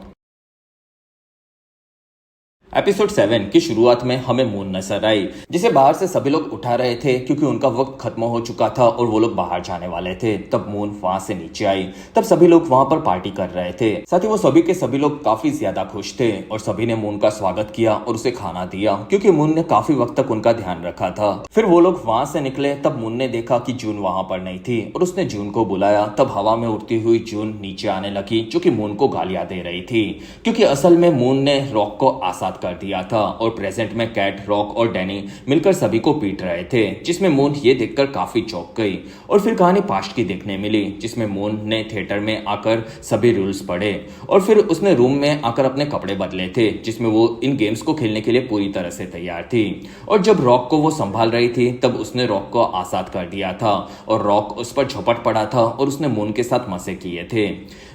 S1: एपिसोड 7 की शुरुआत में हमें मून नजर आई, जिसे बाहर से सभी लोग उठा रहे थे क्योंकि उनका वक्त खत्म हो चुका था और वो लोग बाहर जाने वाले थे। तब मून वहां से नीचे आई। तब सभी लोग वहां पर पार्टी कर रहे थे। साथ ही वो सभी के सभी लोग काफी ज्यादा खुश थे और सभी ने मून का स्वागत किया और उसे खाना दिया, क्योंकि मून ने काफी वक्त तक उनका ध्यान रखा था। फिर वो लोग वहां से निकले। तब मून ने देखा कि जून वहां पर नहीं थी और उसने जून को बुलाया। तब हवा में उड़ती हुई जून नीचे आने लगी, जो कि मून को गालियां दे रही थी, क्योंकि असल में मून ने रॉक को आजाद कर दिया था और प्रेजेंट में कैट, रॉक और डैनी मिलकर सभी को पीट रहे थे, जिसमें मून ये देखकर काफी चौंक गई। और फिर कहानी पास्ट की देखने मिली, जिसमें मून ने थिएटर में आकर सभी रूल्स पढ़े और फिर उसने रूम में आकर अपने कपड़े बदले थे, जिसमें वो इन गेम्स को खेलने के लिए पूरी तरह से तैयार थी। और जब रॉक को वो संभाल रही थी, तब उसने रॉक को आजाद कर दिया था और रॉक उस पर झपट पड़ा था और उसने मून के साथ मजे किए थे।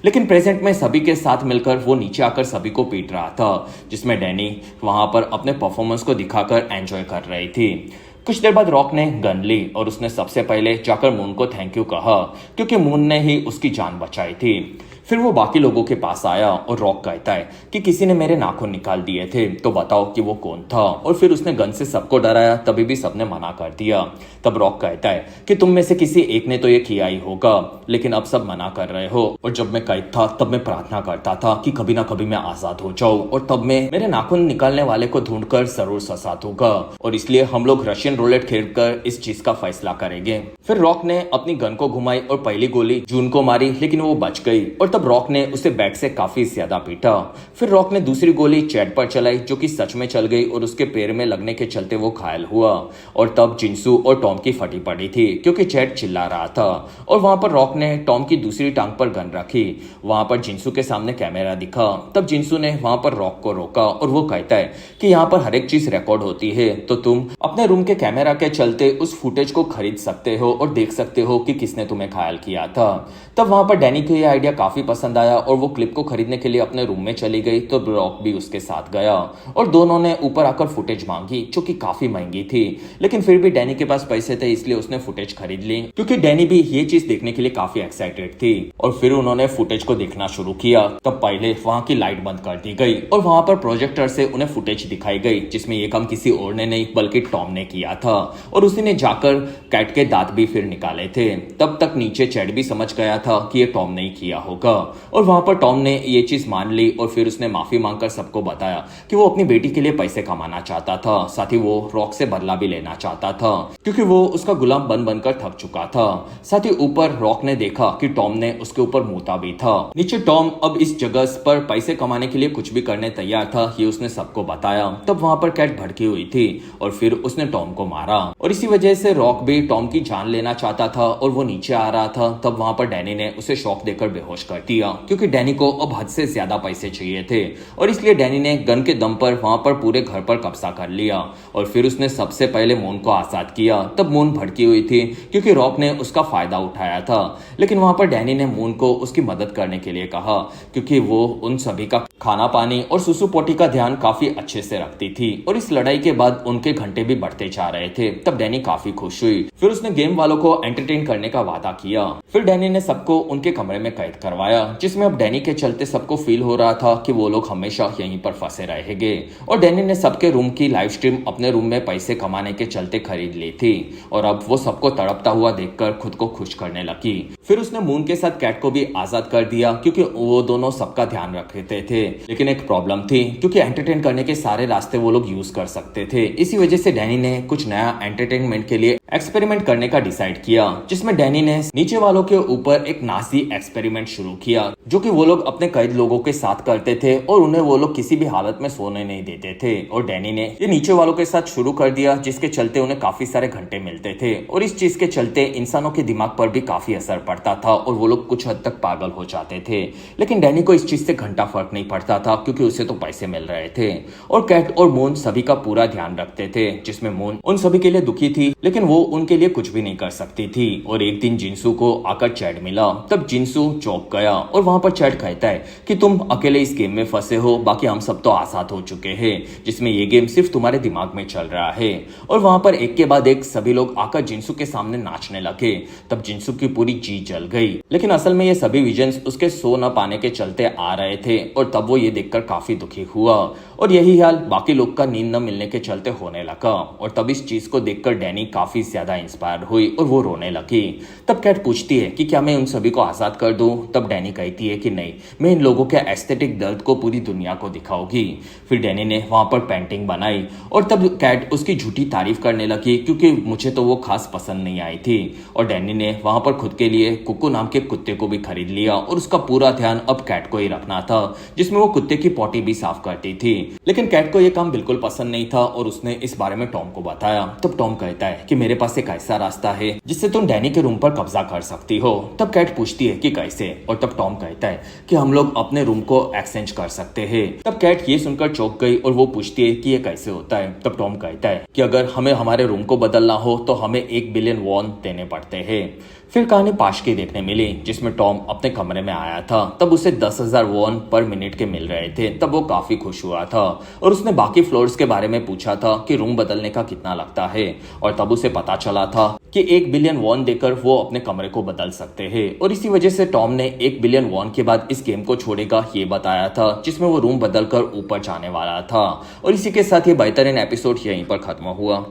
S1: लेकिन प्रेजेंट में सभी के साथ मिलकर वो नीचे आकर सभी को पीट रहा था, जिसमें डैनी वहां पर अपने परफॉर्मेंस को दिखाकर एंजॉय कर रही थी। कुछ देर बाद रॉक ने गन ली और उसने सबसे पहले जाकर मून को थैंक यू कहा, क्योंकि मून ने ही उसकी जान बचाई थी। फिर वो बाकी लोगों के पास आया और रॉक कहता है कि किसी ने मेरे नाखून निकाल दिए थे, तो बताओ कि वो कौन था। और फिर उसने गन से सबको डराया, तभी भी सबने मना कर दिया। तब रॉक कहता है कि तुम में से किसी एक ने तो ये किया ही होगा, लेकिन अब सब मना कर रहे हो। और जब मैं कैद था तब मैं प्रार्थना करता था कि कभी ना कभी मैं आजाद हो जाऊं, और तब मैं मेरे नाखून निकालने वाले को ढूंढकर जरूर सजा दूंगा। और इसलिए हम लोग रशियन रोलेट खेलकर इस चीज का फैसला करेंगे। फिर रॉक ने अपनी गन को घुमाई और पहली गोली जून को मारी, लेकिन वो बच गई और तब रॉक ने उसे बैक से काफी ज्यादा पीटा। फिर रॉक ने दूसरी गोली चैड पर चलाई, जो कि सच में चल गई और उसके पैर में लगने के चलते वो घायल हुआ। और तब जिनसू और टॉम की फटी पड़ी थी क्योंकि चैड चिल्ला रहा था। और वहां पर रॉक ने टॉम की दूसरी टांग पर गन रखी। वहां पर जिनसू के सामने कैमरा दिखा। तब जिनसू ने वहां पर रॉक को रोका और वो कहता है कि यहाँ पर हर एक चीज रिकॉर्ड होती है, तो तुम अपने रूम के कैमरा के चलते उस फुटेज को खरीद सकते हो और देख सकते हो कि किसने तुम्हें घायल किया था। तब वहां पर डैनी को यह आइडिया काफी पसंद आया और वो क्लिप को खरीदने के लिए अपने रूम में चली गई। तो रॉक भी उसके साथ गया और दोनों ने ऊपर आकर फुटेज मांगी, जो कि काफी महंगी थी, लेकिन फिर भी डैनी के पास पैसे थे, इसलिए उसने फुटेज खरीद ली, क्योंकि डैनी भी ये चीज देखने के लिए काफी एक्साइटेड थी। और फिर उन्होंने फुटेज को देखना शुरू किया। तब पहले वहां की लाइट बंद कर दी गई और वहां पर प्रोजेक्टर से उन्हें फुटेज दिखाई गई, जिसमें ये काम किसी और ने नहीं बल्कि टॉम ने किया था और उसी ने जाकर कैट के दांत भी फिर निकाले थे। तब तक नीचे चैड भी समझ गया था कि ये टॉम ने किया होगा और वहां पर टॉम ने ये चीज मान ली और फिर उसने माफी मांगकर सबको बताया कि वो अपनी बेटी के लिए पैसे कमाना चाहता था, साथ ही वो रॉक से बदला भी लेना चाहता था क्योंकि वो उसका गुलाम बन बनकर थक चुका था। साथ ही ऊपर रॉक ने देखा कि टॉम ने उसके ऊपर मुता भी था। नीचे टॉम अब इस जगह पर पैसे कमाने के लिए कुछ भी करने तैयार था, ये उसने सबको बताया। तब वहां पर कैट भड़की हुई थी और फिर उसने टॉम को मारा और इसी वजह से रॉक भी टॉम की जान लेना चाहता था और वो नीचे आ रहा था। तब वहां पर डैनी ने उसे शॉक देकर बेहोश कर दिया, क्योंकि डैनी को अब हद से ज्यादा पैसे चाहिए थे और इसलिए डैनी ने गन के दम पर वहां पर पूरे घर पर कब्जा कर लिया और फिर उसने सबसे पहले मून को आजाद किया। तब मून भड़की हुई थी क्योंकि रॉक ने उसका फायदा उठाया था, लेकिन वहां पर डैनी ने मून को उसकी मदद करने के लिए कहा, क्योंकि वो उन सभी का खाना पानी और सुसु पोटी का ध्यान काफी अच्छे से रखती थी और इस लड़ाई के बाद उनके घंटे भी बढ़ते जा रहे थे। तब डैनी काफी खुश हुई। फिर उसने गेम वालों को एंटरटेन करने का वादा किया। फिर डैनी ने सबको उनके कमरे में कैद करवाया, जिसमें अब डैनी के चलते सबको फील हो रहा था कि वो लोग हमेशा यहीं पर फंसे रहेंगे। और डैनी ने सबके रूम की लाइव स्ट्रीम अपने रूम में पैसे कमाने के चलते खरीद ली थी और अब वो सबको तड़पता हुआ देखकर खुद को खुश करने लगी। फिर उसने मून के साथ कैट को भी आजाद कर दिया, क्योंकि वो दोनों सबका ध्यान रखते थे। लेकिन एक प्रॉब्लम थी, क्योंकि एंटरटेन करने के सारे रास्ते वो लोग यूज कर सकते थे। इसी वजह से डैनी ने कुछ नया एंटरटेनमेंट के लिए एक्सपेरिमेंट करने का डिसाइड किया, जिसमें डैनी ने नीचे वालों के ऊपर एक नाजी एक्सपेरिमेंट शुरू किया, जो कि वो लोग अपने कैद लोगों के साथ करते थे और उन्हें वो लोग किसी भी हालत में सोने नहीं देते थे। और डैनी ने ये नीचे वालों के साथ शुरू कर दिया, जिसके चलते उन्हें काफी सारे घंटे मिलते थे और इस चीज के चलते इंसानों के दिमाग पर भी काफी असर पड़ता था और वो लोग कुछ हद तक पागल हो जाते थे। लेकिन डैनी को इस चीज से घंटा फर्क नहीं पड़ता था, क्योंकि उसे तो पैसे मिल रहे थे। और कैट और मून सभी का पूरा ध्यान रखते थे, जिसमें मून उन सभी के लिए दुखी थी, लेकिन वो उनके लिए कुछ भी नहीं कर सकती थी। और एक दिन जिनसू को आकर चैड मिला। तब जिनसू चौंक गया और वहां पर चैड कहता है कि तुम अकेले इस गेम में फंसे हो, बाकी हम सब तो आजाद हो चुके हैं, जिसमें ये गेम सिर्फ तुम्हारे दिमाग में चल रहा है। और वहां पर एक के बाद एक सभी लोग आकर जिनसू के सामने नाचने लगे। तब जिनसू की पूरी जी जल गई, लेकिन असल में ये सभी विजन्स उसके सो न पाने के चलते आ रहे थे और तब वो ये देखकर काफी दुखी हुआ। और यही हाल बाकी लोग का नींद न मिलने के चलते होने लगा। और तब इस चीज को देखकर डैनी काफी ज्यादा इंस्पायर हुई और वो रोने लगी। तब कैट पूछती है कि क्या मैं उन सभी को आजाद कर दूं? तब डैनी कहती है कि नहीं, मैं इन लोगों के एस्थेटिक दर्द को पूरी दुनिया को दिखाऊंगी। फिर डैनी ने वहां पर पेंटिंग बनाई और तब कैट उसकी झूठी तारीफ करने लगी, क्योंकि मुझे तो वो खास पसंद नहीं आई थी। और डैनी ने वहां पर खुद के लिए कुकू नाम के कुत्ते को भी खरीद लिया और उसका पूरा ध्यान अब कैट को ही रखना था, जिसमें वो कुत्ते की पॉटी भी साफ करती थी। लेकिन कैट को यह काम बिल्कुल पसंद नहीं था और उसने इस बारे में टॉम को बताया। तब टॉम कहता है कि मेरे पास एक ऐसा रास्ता है जिससे तुम डैनी के रूम पर कब्जा कर सकती हो। तब कैट पूछती है कि कैसे, और तब टॉम कहता है कि हम लोग अपने रूम को एक्सचेंज कर सकते हैं। तब कैट ये सुनकर चौंक गई और वो पूछती है कि ये कैसे होता है। तब टॉम कहता है कि अगर हमें हमारे रूम को बदलना हो तो हमें 1 बिलियन वॉन देने पड़ते हैं। फिर कहानी पाश की देखने मिली, जिसमें टॉम अपने कमरे में आया था। तब उसे 10,000 वॉन पर मिनट के मिल रहे थे। तब वो काफी खुश हुआ था और उसने बाकी फ्लोर्स के बारे में पूछा था कि रूम बदलने का कितना लगता है। और तब उसे पता चला था कि 1 बिलियन वॉन देकर वो अपने कमरे को बदल सकते हैं। और इसी वजह से टॉम ने 1 बिलियन वॉन के बाद इस गेम को छोड़ेगा ये बताया था, जिसमें वो रूम बदलकर ऊपर जाने वाला था। और इसी के साथ ये बेहतरीन एपिसोड यहीं पर खत्म हुआ।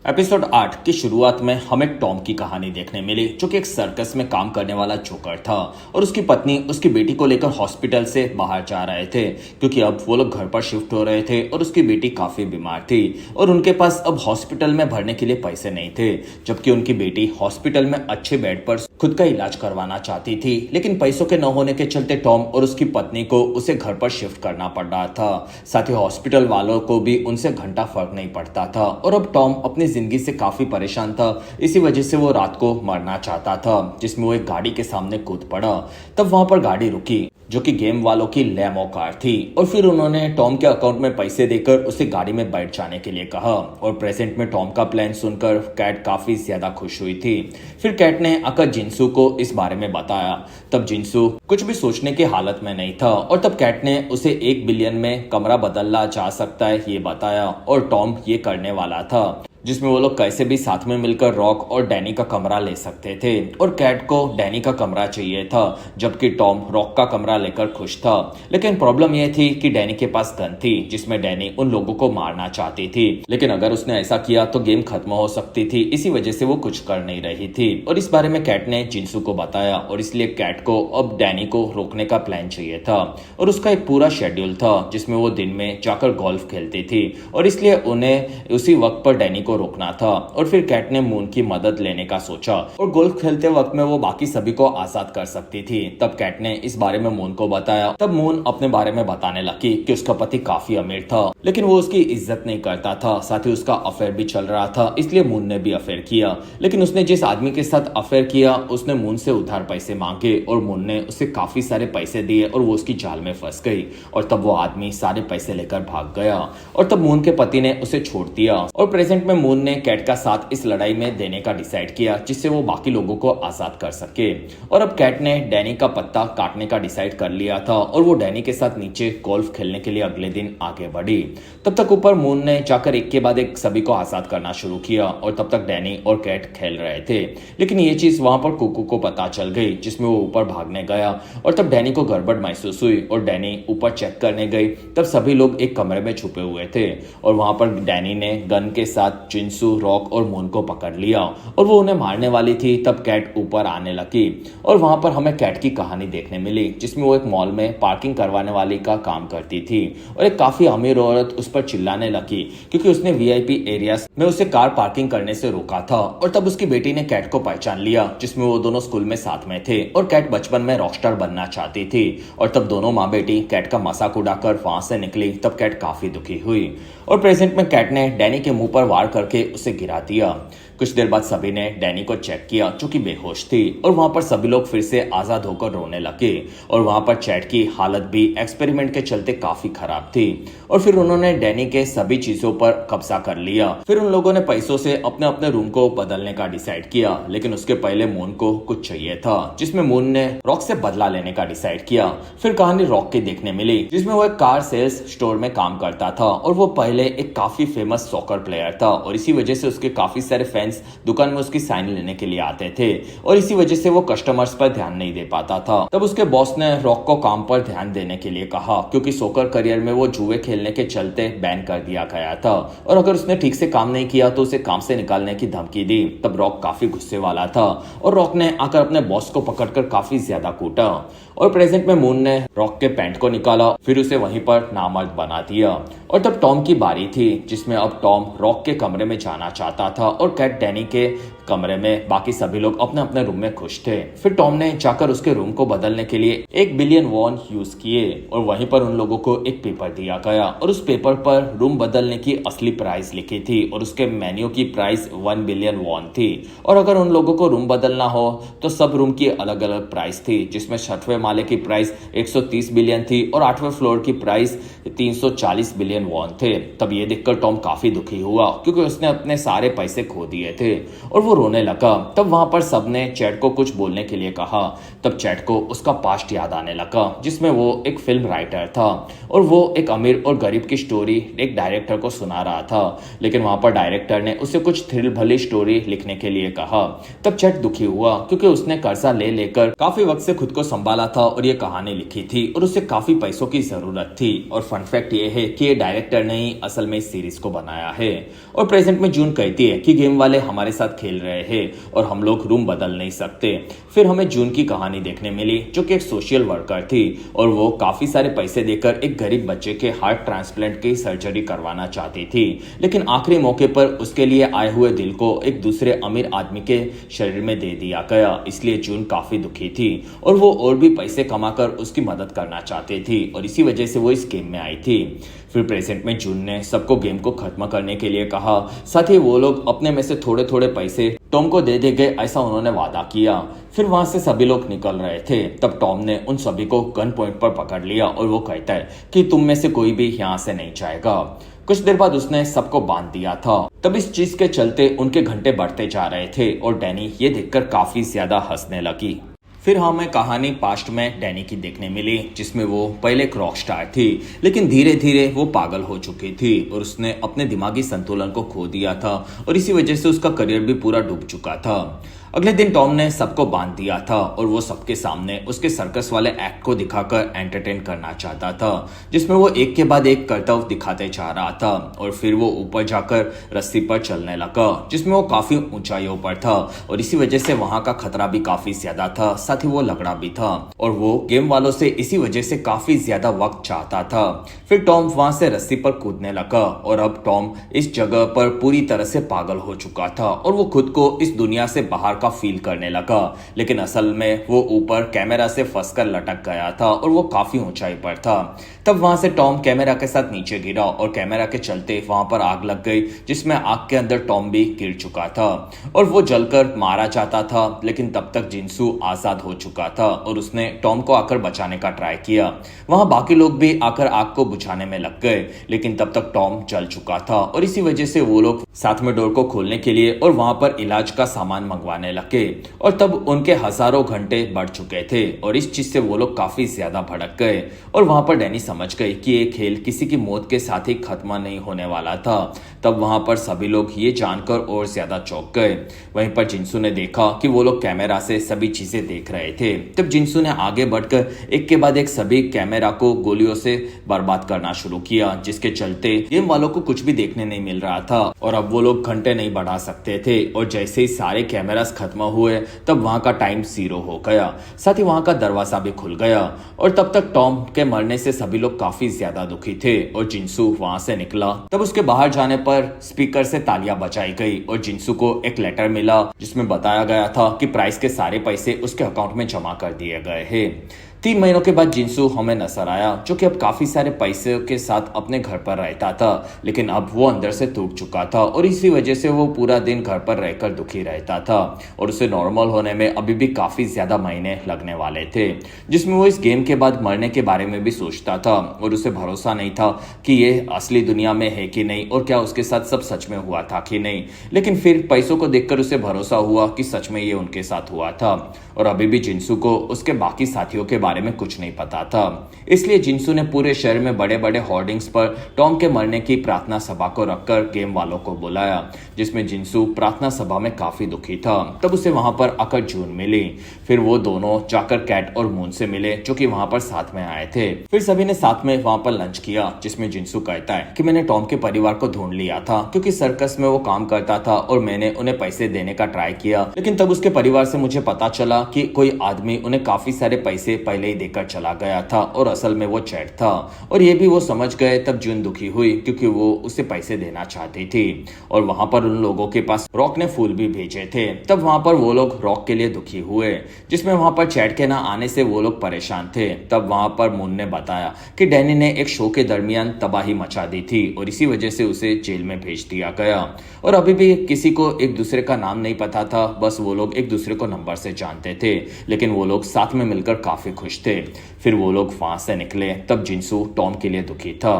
S1: एपिसोड 8 की शुरुआत में हमें टॉम की कहानी देखने मिली, जो कि एक सर्कस में काम करने वाला जोकर था और उसकी पत्नी उसकी बेटी को लेकर हॉस्पिटल से बाहर जा रहे थे, क्योंकि अब वो लोग घर पर शिफ्ट हो रहे थे और उसकी बेटी काफी बीमार थी और उनके पास अब हॉस्पिटल में भरने के लिए पैसे नहीं थे, जबकि उनकी बेटी हॉस्पिटल में अच्छे बेड पर खुद का इलाज करवाना चाहती थी। लेकिन पैसों के न होने के चलते टॉम और उसकी पत्नी को उसे घर पर शिफ्ट करना पड़ रहा था। साथ ही हॉस्पिटल वालों को भी उनसे घंटा फर्क नहीं पड़ता था और अब टॉम अपनी जिंदगी से काफी परेशान था। इसी वजह से वो रात को मरना चाहता था, जिसमें वो एक गाड़ी के सामने कूद पड़ा। तब वहां पर गाड़ी रुकी, जो कि गेम वालों की लैमो कार थी, और फिर उन्होंने टॉम के अकाउंट में पैसे देकर उसे गाड़ी में बैठ जाने के लिए कहा। और प्रेजेंट में टॉम का प्लान सुनकर कैट काफी ज्यादा खुश हुई थी। फिर कैट ने आकर जिंसू को इस बारे में बताया। तब जिंसू कुछ भी सोचने की हालत में नहीं था और तब कैट ने उसे 1 बिलियन में कमरा बदलना जा सकता है ये बताया, और टॉम ये करने वाला था, जिसमें वो लोग कैसे भी साथ में मिलकर रॉक और डैनी का कमरा ले सकते थे। और कैट को डैनी का कमरा चाहिए था, जबकि टॉम रॉक का कमरा लेकर खुश था। लेकिन प्रॉब्लम यह थी कि डैनी के पास गन थी, जिसमें डैनी उन लोगों को मारना चाहती थी। लेकिन अगर उसने ऐसा किया तो गेम खत्म हो सकती थी, इसी वजह से वो कुछ कर नहीं रही थी। और इस बारे में कैट ने जिंसू को बताया, और इसलिए कैट को अब डैनी को रोकने का प्लान चाहिए था। और उसका एक पूरा शेड्यूल था, जिसमें वो दिन में जाकर गोल्फ खेलती थी, और इसलिए उन्हें उसी वक्त पर डैनी को रोकना था। और फिर कैट ने मून की मदद लेने का सोचा, और गोल्फ खेलते वक्त में वो बाकी सभी को आजाद कर सकती थी। तब कैट ने इस बारे में मून को बताया। तब मून अपने बारे में बताने लगी कि उसका पति काफी अमीर था, लेकिन वो उसकी इज्जत नहीं करता था। साथ ही उसका अफेयर भी चल रहा था, इसलिए मून ने भी अफेयर किया। लेकिन उसने जिस आदमी के साथ अफेयर किया, उसने मून से उधार पैसे मांगे और मून ने उसे काफी सारे पैसे दिए और वो उसकी जाल में फंस गई। और तब वो आदमी सारे पैसे लेकर भाग गया, और तब मून के पति ने उसे छोड़ दिया। और प्रेजेंट में मून ने कैट का साथ इस लड़ाई में देने का डिसाइड किया, जिससे वो बाकी लोगों को आजाद कर सके। और अब कैट ने डैनी का पत्ता काटने का डिसाइड कर लिया था, और वो डैनी के साथ नीचे गोल्फ खेलने के लिए अगले दिन आगे बढ़ी। तब तक ऊपर मून ने जाकर एक के बाद एक सभी को आजाद करना शुरू किया, और तब तक डैनी और कैट खेल रहे थे। लेकिन ये चीज वहां पर कुकू को पता चल गई, जिसमें वो ऊपर भागने गया, और तब डैनी को गड़बड़ महसूस हुई और डैनी ऊपर चेक करने गई। तब सभी लोग एक कमरे में छुपे हुए थे, और वहां पर डैनी ने गन के साथ जिंसू, रॉक और मून को पकड़ लिया, और वो उन्हें मारने वाली थी। तब कैट ऊपर आने लगी, और वहां पर हमें कैट की कहानी देखने मिली, जिसमें वो एक मॉल में पार्किंग करवाने वाली का काम करती थी, और एक काफी अमीर औरत उस पर चिल्लाने लगी, क्योंकि उसने वीआईपी एरियाज में उसे कार पार्किंग करने से रोका था। और तब उसकी बेटी ने कैट को पहचान लिया, जिसमें वो दोनों स्कूल में साथ में थे, और कैट बचपन में रॉकस्टार बनना चाहती थी। और तब दोनों माँ बेटी कैट का मजाक उड़ाकर वहां से निकली। तब कैट काफी दुखी हुई, और प्रेजेंट में कैट ने डैनी के मुंह पर वार करके उसे गिरा दिया। कुछ देर बाद सभी ने डैनी को चेक किया, जो कि बेहोश थी, और वहां पर सभी लोग फिर से आजाद होकर रोने लगे। और वहां पर चैट की हालत भी एक्सपेरिमेंट के चलते काफी खराब थी, और फिर उन्होंने डैनी के सभी चीजों पर कब्जा कर लिया। फिर उन लोगों ने पैसों से अपने अपने रूम को बदलने का डिसाइड किया, लेकिन उसके पहले मून को कुछ चाहिए था, जिसमें मून ने रॉक से बदला लेने का डिसाइड किया। फिर कहानी रॉक की देखने मिली, जिसमें वो एक कार सेल्स स्टोर में काम करता था, और वो पहले एक काफी फेमस सॉकर प्लेयर था, और इसी वजह से उसके काफी सारे फैंस दुकान में उसकी साइन लेने के लिए आते थे, और इसी वजह से वो कस्टमर्स पर ध्यान नहीं दे पाता था। तब उसके बॉस ने रॉक को काम पर ध्यान देने के लिए कहा, क्योंकि सॉकर करियर में वो जुए खेलने के चलते बैन कर दिया गया था, और अगर उसने ठीक से काम नहीं किया तो उसे काम से निकालने की धमकी दी। तब रॉक काफी गुस्से वाला था, और रॉक ने आकर अपने बॉस को पकड़कर काफी ज्यादा कूटा। और प्रेजेंट में मून ने रॉक के पैंट को निकाला, फिर उसे वहीं पर नामर्द बना दिया। और तब टॉम की बारी थी, जिसमें अब टॉम रॉक के कमरे में जाना चाहता था, और कैट डैनी के कमरे में। बाकी सभी लोग अपने अपने रूम में खुश थे। फिर टॉम ने जाकर उसके रूम को बदलने के लिए 1 बिलियन वॉन यूज किए, और वहीं पर उन लोगों को एक पेपर दिया गया, और उस पेपर पर रूम बदलने की असली प्राइस लिखी थी, और उसके मेन्यू की प्राइस 1 बिलियन वॉन थी। और अगर उन लोगों को रूम बदलना हो तो सब रूम की अलग अलग प्राइस थी, जिसमें 6वें माले की प्राइस 130 बिलियन थी, और 8वें फ्लोर की प्राइस 340 बिलियन वॉन थे। तब ये देखकर टॉम काफी दुखी हुआ, क्योंकि उसने अपने सारे पैसे खो दिए थे, और वो रोने लगा। तब वहां पर सबने चैट को कुछ बोलने के लिए कहा। तब चैट को उसका पास्ट याद आने लगा, जिसमें वो एक फिल्म राइटर था और वो एक अमीर और गरीब की स्टोरी एक डायरेक्टर को सुना रहा था। लेकिन वहां पर डायरेक्टर ने उसे कुछ थ्रिल भरी स्टोरी लिखने के लिए कहा। तब चैट दुखी हुआ क्योंकि उसने कर्जा ले लेकर काफी वक्त से खुद को संभाला था और ये कहानी लिखी थी और उसे काफी पैसों की जरूरत थी। और फन फैक्ट ये है कि ये डायरेक्टर ने ही असल में इस सीरीज को बनाया है। और प्रेजेंट में जून कहती है कि गेम वाले हमारे साथ खेल रहे हैं और हम लोग रूम बदल नहीं सकते। फिर हमें जून की कहानी देखने मिली, जो कि एक सोशल वर्कर थी और वो काफी सारे पैसे देकर एक गरीब बच्चे के हार्ट ट्रांसप्लांट की सर्जरी करवाना चाहती थी। लेकिन आखिरी मौके पर उसके लिए आए हुए दिल को एक दूसरे अमीर आदमी के शरीर में दे दिया गया। इसलिए जून काफी दुखी थी और वो और भी पैसे कमाकर उसकी मदद करना चाहती थी और इसी वजह से वो इस गेम में आई थी। फिर प्रेजेंट में जून ने सबको गेम को खत्म करने के लिए कहा। साथ ही वो लोग अपने में से थोड़े थोड़े पैसे टॉम को दे देंगे, ऐसा उन्होंने वादा किया। फिर वहां से सभी लोग निकल रहे थे। तब टॉम ने उन सभी को गन पॉइंट पर पकड़ लिया और वो कहता है कि तुम में से कोई भी यहाँ से नहीं जाएगा। कुछ देर बाद उसने सबको बांध दिया था। तब इस चीज के चलते उनके घंटे बढ़ते जा रहे थे और डैनी ये देखकर काफी ज्यादा हंसने लगी। फिर हमें कहानी पास्ट में डैनी की देखने मिली, जिसमें वो पहले एक रॉक स्टार थी, लेकिन धीरे धीरे वो पागल हो चुकी थी और उसने अपने दिमागी संतुलन को खो दिया था और इसी वजह से उसका करियर भी पूरा डूब चुका था। अगले दिन टॉम ने सबको बांध दिया था और वो सबके सामने उसके सर्कस वाले एक्ट को दिखाकर एंटरटेन करना चाहता था, जिसमें वो एक के बाद एक करतब दिखाते जा रहा था। और फिर वो ऊपर जाकर रस्सी पर चलने लगा, जिसमें वो काफी ऊंचाइयों पर था और इसी वजह से वहां का खतरा भी काफी ज्यादा था, साथ ही वो लंगड़ा भी था और वो गेम वालों से इसी वजह से काफी ज्यादा वक्त चाहता था। फिर टॉम वहां से रस्सी पर कूदने लगा और अब टॉम इस जगह पर पूरी तरह से पागल हो चुका था और वो खुद को इस दुनिया से बाहर फील करने लगा। लेकिन असल में वो ऊपर कैमरा से फंसकर लटक गया था और वो काफी ऊंचाई पर था। तब वहां से टॉम कैमरा के साथ नीचे गिरा और कैमरा के चलते वहां पर आग लग गई, जिसमें आग के अंदर टॉम भी गिर चुका था और वो जलकर मारा जाता था। लेकिन तब तक जिनसू आजाद हो चुका था और उसने टॉम को आकर बचाने का ट्राई किया। वहां बाकी लोग भी आकर आग को बुझाने में लग गए, लेकिन तब तक टॉम जल चुका था और इसी वजह से वो लोग साथ में डोर को खोलने के लिए और वहां पर इलाज का सामान मंगवाने लगे और तब उनके हजारों घंटे बढ़ चुके थे और इस चीज से वो लोग काफी ज्यादा भड़क गए। और वहां पर डैनी समझ गई कि ये खेल किसी की मौत के साथ ही खत्म नहीं होने वाला था। तब वहां पर सभी लोग ये जानकर और ज्यादा चौंक गए। वहीं पर जिनसू ने देखा कि वो लोग कैमरा से सभी चीजें देख रहे थे। तब जिनसू ने आगे बढ़कर एक के बाद एक सभी कैमरा को गोलियों से बर्बाद करना शुरू किया, जिसके चलते गेम वालों को कुछ भी देखने नहीं मिल रहा था और अब वो लोग घंटे नहीं बढ़ा सकते थे। और जैसे ही सारे कैमरास खत्म हुए तब वहां का टाइम 0 हो गया, साथ ही वहां का दरवाजा भी खुल गया। और तब तक टॉम के मरने से सभी लोग काफी ज्यादा दुखी थे और जिनसू वहां से निकला। तब उसके बाहर जाने पर स्पीकर से तालियां बजाई गई और जिनसू को एक लेटर मिला, जिसमें बताया गया था कि प्राइस के सारे पैसे उसके अकाउंट में जमा कर दिए गए हैं। 3 महीनों के बाद जिनसू हमें नजर आया, जो कि अब काफी सारे पैसे के साथ अपने घर पर रहता था, लेकिन अब वो अंदर से टूट चुका था और इसी वजह से वो पूरा दिन घर पर रहकर दुखी रहता था और उसे नॉर्मल होने में अभी भी काफी ज्यादा महीने लगने वाले थे, जिसमें वो इस गेम के बाद मरने के बारे में भी सोचता था और उसे भरोसा नहीं था कि ये असली दुनिया में है कि नहीं और क्या उसके साथ सब सच में हुआ था कि नहीं। लेकिन फिर पैसों को देखकर उसे भरोसा हुआ कि सच में ये उनके साथ हुआ था और अभी भी जिनसू को उसके बाकी साथियों के बारे में कुछ नहीं पता था। इसलिए जिनसू ने पूरे शहर में बड़े बड़े होर्डिंग्स पर टॉम के मरने की प्रार्थना सभा को रखकर गेम वालों को बुलाया, जिसमें जिनसू प्रार्थना सभा में काफी दुखी था। तब उसे वहां पर आकर जून मिली। फिर वो दोनों जाकर कैट और मून से मिले, जो कि वहां पर साथ में आए थे। फिर सभी ने साथ में वहां पर लंच किया, जिसमें जिनसू कहता है कि मैंने टॉम के परिवार को ढूंढ लिया था क्योंकि सर्कस में वो काम करता था और मैंने उन्हें पैसे देने का ट्राई किया, लेकिन तब उसके परिवार से मुझे पता चला कि कोई आदमी उन्हें काफी सारे पैसे पहले ही देकर चला गया था और असल में वो चैट था और ये भी वो समझ गए। तब जून दुखी हुई क्योंकि वो उसे पैसे देना चाहती थी और वहां पर उन लोगों के पास रॉक ने फूल भी भेजे थे। तब वहां पर वो लोग रॉक के लिए दुखी हुए, जिसमें वहां पर चैट के ना आने से वो लोग परेशान थे। तब वहां पर मून ने बताया कि डैनी ने एक शो के दरमियान तबाही मचा दी थी और इसी वजह से उसे जेल में भेज दिया गया और अभी भी किसी को एक दूसरे का नाम नहीं पता था, बस वो लोग एक दूसरे को नंबर से जानते थे, लेकिन वो लोग साथ में मिलकर काफी खुश थे। फिर वो लोग वहां से निकले। तब जिनसू टॉम के लिए दुखी था।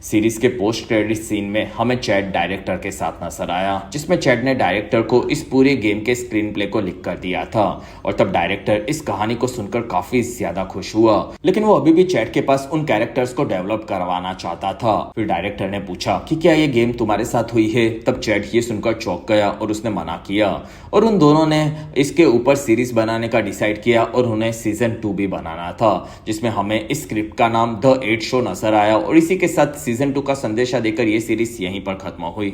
S1: सीरीज के पोस्ट क्रेडिट सीन में हमें चैड डायरेक्टर के साथ नजर आया, जिसमें चैड ने डायरेक्टर को इस पूरे गेम के स्क्रीन प्ले को लिख कर दिया था और तब डायरेक्टर इस कहानी को सुनकर काफी ज्यादा खुश हुआ, लेकिन वो अभी भी चैड के पास उन कैरेक्टर्स को डेवलप करवाना चाहता था। फिर डायरेक्टर ने पूछा कि क्या ये गेम तुम्हारे साथ हुई है? तब चैड ये सुनकर चौंक गया और उसने मना किया और उन दोनों ने इसके ऊपर सीरीज बनाने का डिसाइड किया और उन्हें सीजन 2 भी बनाना था, जिसमें हमें इस स्क्रिप्ट का नाम द 8 शो नजर आया और इसी के साथ सीजन 2 का संदेशा देकर ये सीरीज यहीं पर खत्म हुई।